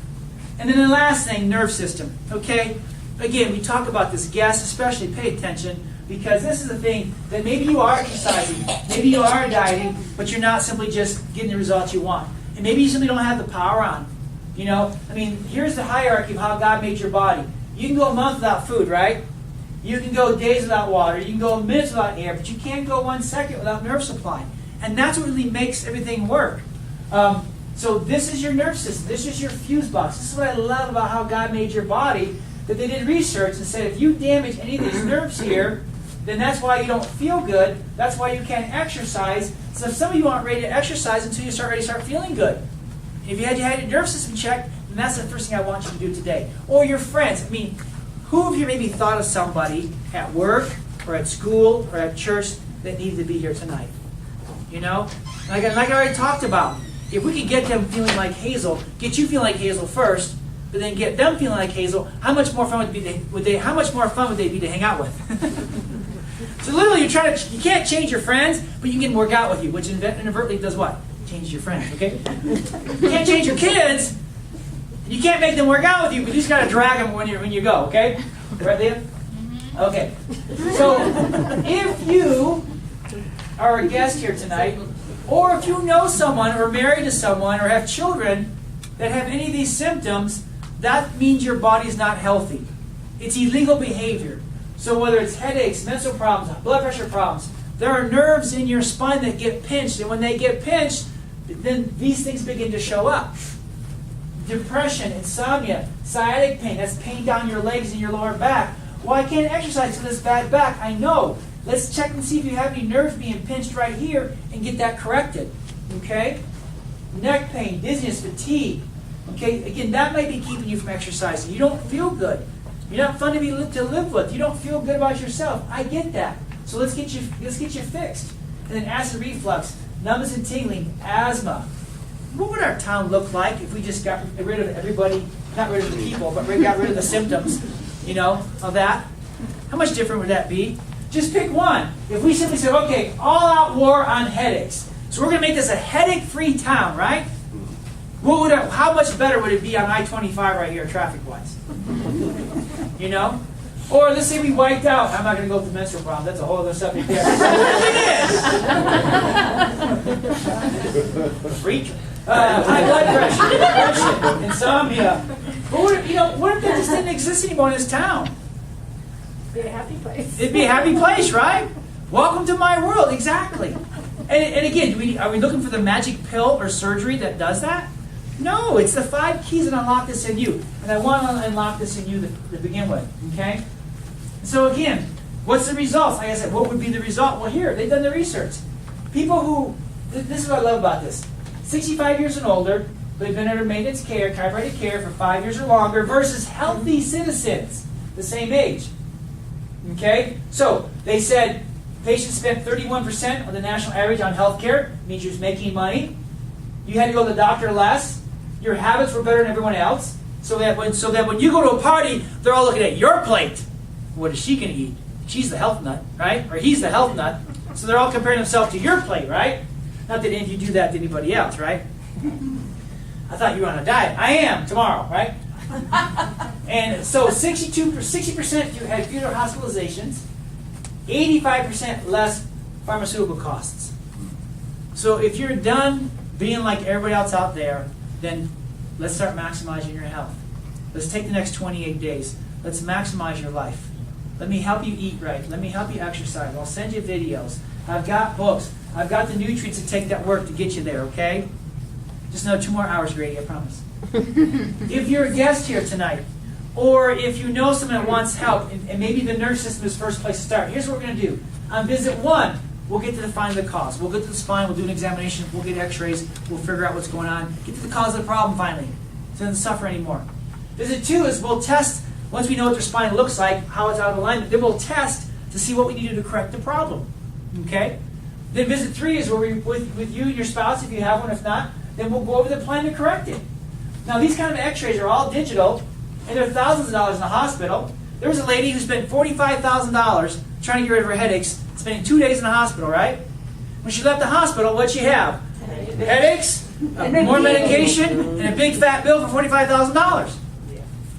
And then the last thing, nerve system. Okay? Again, we talk about this. Gas especially, pay attention. Because this is the thing that maybe you are exercising. Maybe you are dieting. But you're not simply just getting the results you want. And maybe you simply don't have the power on. You know? I mean, here's the hierarchy of how God made your body. You can go a month without food, right? You can go days without water. You can go minutes without air. But you can't go 1 second without nerve supply. And that's what really makes everything work. So this is your nerve system. This is your fuse box. This is what I love about how God made your body. That they did research and said if you damage any of these nerves here, then that's why you don't feel good. That's why you can't exercise. So some of you aren't ready to exercise until you start feeling good. If you had your nerve system checked, then that's the first thing I want you to do today. Or your friends. I mean, who of you maybe thought of somebody at work or at school or at church that needed to be here tonight? You know? Like I already talked about, if we could get them feeling like Hazel, get you feeling like Hazel first, but then get them feeling like Hazel, how much more fun would they be to hang out with? So literally, you can't change your friends, but you can work out with you, which inadvertently does what? Changes your friends, okay? You can't change your kids. You can't make them work out with you, but you just got to drag them when you go, okay? Right, Leah? Okay. So, if you are a guest here tonight, or if you know someone, or are married to someone, or have children that have any of these symptoms, that means your body's not healthy. It's illegal behavior. So whether it's headaches, mental problems, blood pressure problems, there are nerves in your spine that get pinched, and when they get pinched, then these things begin to show up. Depression, insomnia, sciatic pain, that's pain down your legs and your lower back. Well, I can't exercise for this bad back. I know. Let's check and see if you have any nerves being pinched right here and get that corrected. Okay? Neck pain, dizziness, fatigue. Okay? Again, that might be keeping you from exercising. You don't feel good. You're not fun to live with. You don't feel good about yourself. I get that. So let's get you fixed. And then acid reflux, numbness and tingling, asthma. What would our town look like if we just got rid of everybody, not rid of the people, but got rid of the symptoms, of that? How much different would that be? Just pick one. If we simply said, okay, all-out war on headaches. So we're going to make this a headache-free town, right? How much better would it be on I-25 right here, traffic-wise? Or let's say we wiped out. I'm not going to go through menstrual problems. That's a whole other subject there. Freak. High blood pressure, depression, insomnia. But what if that just didn't exist anymore in this town? It'd be a happy place. It'd be a happy place, right? Welcome to my world, exactly. And again, are we looking for the magic pill or surgery that does that? No, it's the 5 keys that unlock this in you. And I want to unlock this in you to begin with, okay? So again, what's the results? Like I said, what would be the result? Well, here, they've done the research. People who, this is what I love about this, 65 years and older, they've been under maintenance care, chiropractic care for 5 years or longer, versus healthy citizens the same age. Okay? So, they said patients spent 31% of the national average on health care, means you're making money. You had to go to the doctor less. Your habits were better than everyone else. So that when you go to a party, they're all looking at your plate. What is she going to eat? She's the health nut, right? Or he's the health nut. So they're all comparing themselves to your plate, right? Not that any of you do that to anybody else, right? I thought you were on a diet. I am tomorrow, right? And so 60% you had fewer hospitalizations, 85% less pharmaceutical costs. So if you're done being like everybody else out there, then let's start maximizing your health. Let's take the next 28 days. Let's maximize your life. Let me help you eat right. Let me help you exercise. I'll send you videos. I've got books. I've got the nutrients to take that work to get you there, okay? Just another 2 more hours, Grady, I promise. If you're a guest here tonight, or if you know someone that wants help, and maybe the nerve system is the first place to start, here's what we're going to do. On visit 1, we'll get to define the cause. We'll get to the spine, we'll do an examination, we'll get x-rays, we'll figure out what's going on, get to the cause of the problem finally, so it doesn't suffer anymore. Visit 2 is we'll test, once we know what their spine looks like, how it's out of alignment, then we'll test to see what we need to do to correct the problem. Okay? Then visit 3 is where we, with you and your spouse, if you have one, if not, then we'll go over the plan to correct it. Now, these kind of x-rays are all digital, and they're thousands of dollars in the hospital. There was a lady who spent $45,000 trying to get rid of her headaches, spending 2 days in the hospital, right? When she left the hospital, what'd she have? Headaches, more medication, and a big fat bill for $45,000.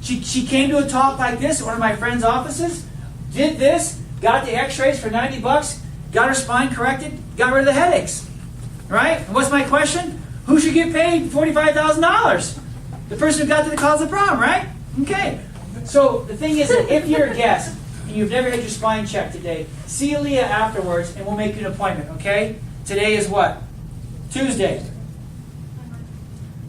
She came to a talk like this at one of my friend's offices, did this, got the x-rays for $90, got her spine corrected, got rid of the headaches. Right? And what's my question? Who should get paid $45,000? The person who got to the cause of the problem, right? Okay. So the thing is that if you're a guest and you've never had your spine checked today, see Leah afterwards and we'll make you an appointment, okay? Today is what? Tuesday.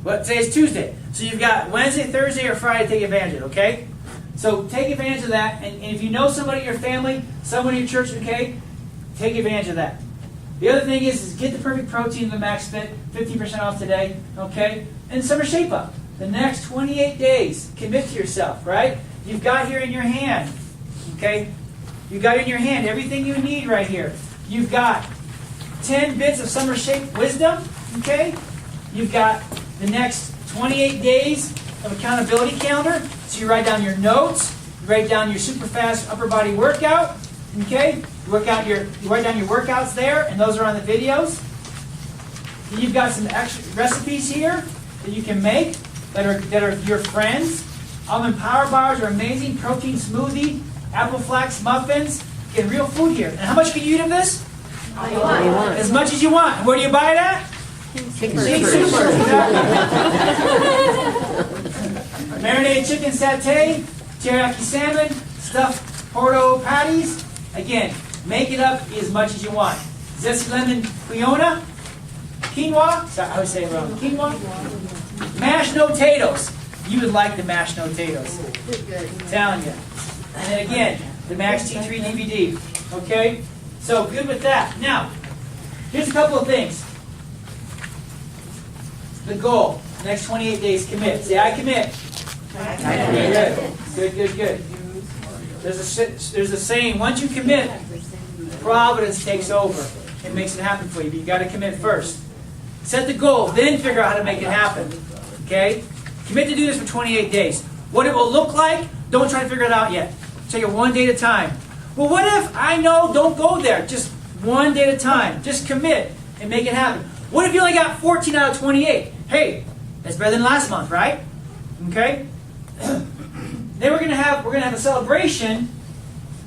What? Today is Tuesday. So you've got Wednesday, Thursday, or Friday to take advantage of it, okay? So take advantage of that, and if you know somebody in your family, someone in your church, okay, take advantage of that. The other thing is get the perfect protein in the Max Fit, 15% off today, okay? And summer shape up. The next 28 days, commit to yourself, right? You've got here in your hand, okay? You've got in your hand everything you need right here. You've got 10 bits of summer shape wisdom, okay? You've got the next 28 days of accountability calendar. So you write down your notes, you write down your super fast upper body workout, okay? You write down your workouts there, and those are on the videos. Then you've got some extra recipes here that you can make that are your friends. Almond power bars are amazing. Protein smoothie, apple flax muffins. Get real food here. And how much can you eat of this? All you want. As much as you want. Where do you buy it at? Chicken Chicken super. super. Marinated chicken satay, teriyaki salmon, stuffed porto patties. Again, make it up as much as you want. Zesty lemon quinoa, quinoa. Sorry, I would say it wrong. Quinoa. Mashed potatoes. You would like the mashed potatoes. Telling you. And then again, the Max T3 DVD. Okay? So good with that. Now, here's a couple of things. The goal. Next 28 days, commit. Say, I commit. I commit. Good. There's a saying, once you commit, providence takes over. It makes it happen for you, but you got to commit first. Set the goal, then figure out how to make it happen. Okay? Commit to do this for 28 days. What it will look like, don't try to figure it out yet. Take it one day at a time. Well, what if I know, don't go there. Just one day at a time. Just commit and make it happen. What if you only got 14 out of 28? Hey, that's better than last month, right? Okay? Then we're gonna have a celebration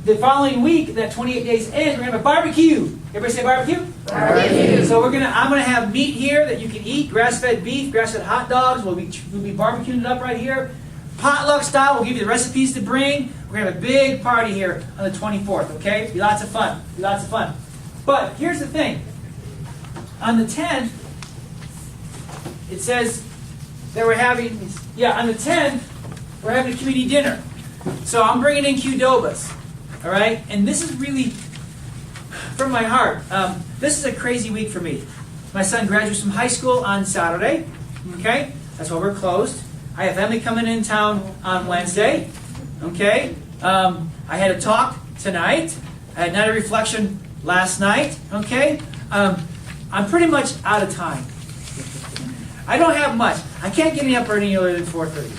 the following week. That 28 days ends. We're gonna have a barbecue. Everybody say barbecue. Barbecue. So I'm gonna have meat here that you can eat. Grass-fed beef, grass-fed hot dogs. We'll be barbecuing it up right here. Potluck style. We'll give you the recipes to bring. We're gonna have a big party here on the 24th. Okay? Be lots of fun. Be lots of fun. But here's the thing. On the 10th, it says that we're having. On the 10th. We're having a community dinner. So I'm bringing in Qdobas. All right? And this is really from my heart. This is a crazy week for me. My son graduates from high school on Saturday. Okay? That's why we're closed. I have family coming in town on Wednesday. Okay? I had a talk tonight. I had night of reflection last night. Okay? I'm pretty much out of time. I don't have much. I can't get me up any earlier than 4:30.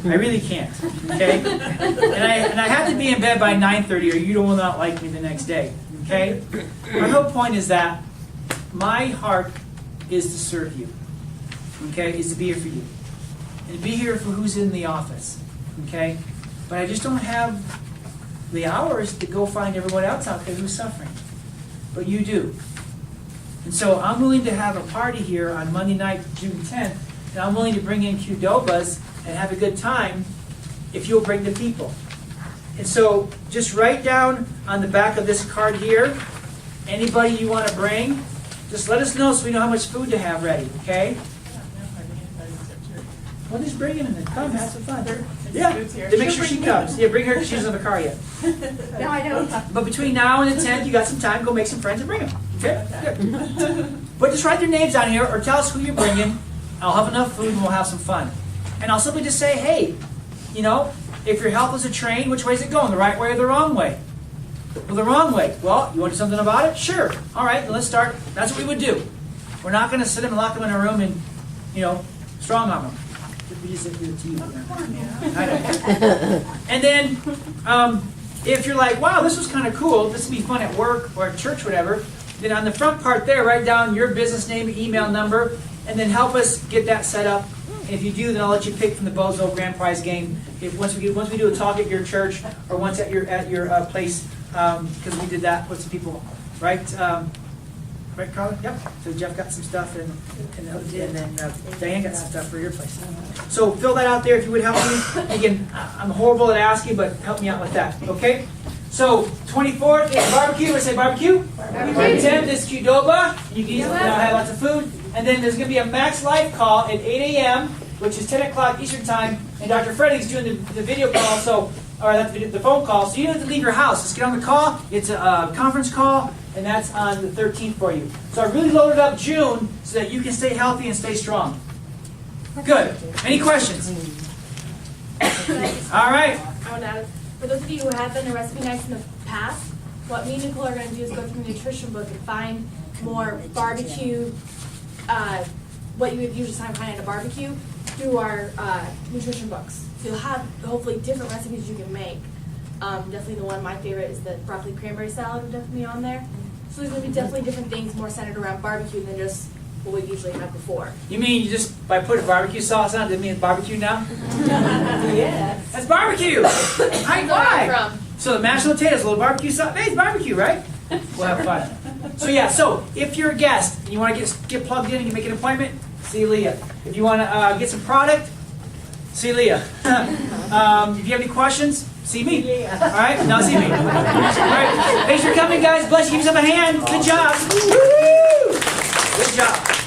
I really can't. Okay? And I have to be in bed by 9:30 or you will not like me the next day. Okay? My whole point is that my heart is to serve you. Okay? Is to be here for you. And to be here for who's in the office. Okay? But I just don't have the hours to go find everyone else out there who's suffering. But you do. And so I'm willing to have a party here on Monday night, June 10th, and I'm willing to bring in Qdobas and have a good time if you'll bring the people. And so just write down on the back of this card here, anybody you want to bring, just let us know so we know how much food to have ready, okay? Well, just bring it in and come, have some fun. Yeah, to make sure she comes. Yeah, bring her because she doesn't have a car yet. No, I don't. But between now and the 10th, you got some time, go make some friends and bring them. Okay? Good. But just write their names down here or tell us who you're bringing. I'll have enough food and we'll have some fun. And I'll simply just say, hey, if your health is a train, which way is it going? The right way or the wrong way? Well, the wrong way. Well, you want to do something about it? Sure. All right, then let's start. That's what we would do. We're not going to sit them and lock them in a room and, strong arm them. And then, if you're like, wow, this was kind of cool, this would be fun at work or at church, whatever, then on the front part there, write down your business name, email number, and then help us get that set up. And if you do, then I'll let you pick from the Bozo Grand Prize game. Once we do a talk at your church or once at your place, because we did that with some people, right? Right, Carla? Yep. So Jeff got some stuff, and then Diane got some stuff for your place. So fill that out there if you would help me. Again, I'm horrible at asking, but help me out with that. Okay? So 24th is barbecue. I say barbecue. 10th is Qdoba. You can have lots of food. And then there's going to be a Max Live call at 8 a.m., which is 10 o'clock Eastern Time. And Dr. Freddy's doing the video call, or the phone call. So you don't have to leave your house. Just get on the call. It's a conference call, and that's on the 13th for you. So I really loaded up June so that you can stay healthy and stay strong. Good. Any questions? All right. I want to add, for those of you who have been to recipe nights in the past, what me and Nicole are going to do is go through the nutrition book and find more barbecue, what you would usually find at a barbecue, through our nutrition books. So you'll have hopefully different recipes you can make. Definitely the one, my favorite is the broccoli cranberry salad would definitely be on there. So there's going to be definitely different things more centered around barbecue than just what we usually had before. You mean you just, by putting barbecue sauce on, does it mean it's barbecue now? Yes. That's barbecue! High five! So the mashed potatoes, a little barbecue sauce. Hey, it's barbecue, right? We'll have fun. So yeah, so if you're a guest and you want to get plugged in and you make an appointment, see Leah. If you want to get some product, see Leah. If you have any questions, see me. All right? No, see me. All right. Thanks for coming, guys. Bless you. Give yourself a hand. Good job. Good job.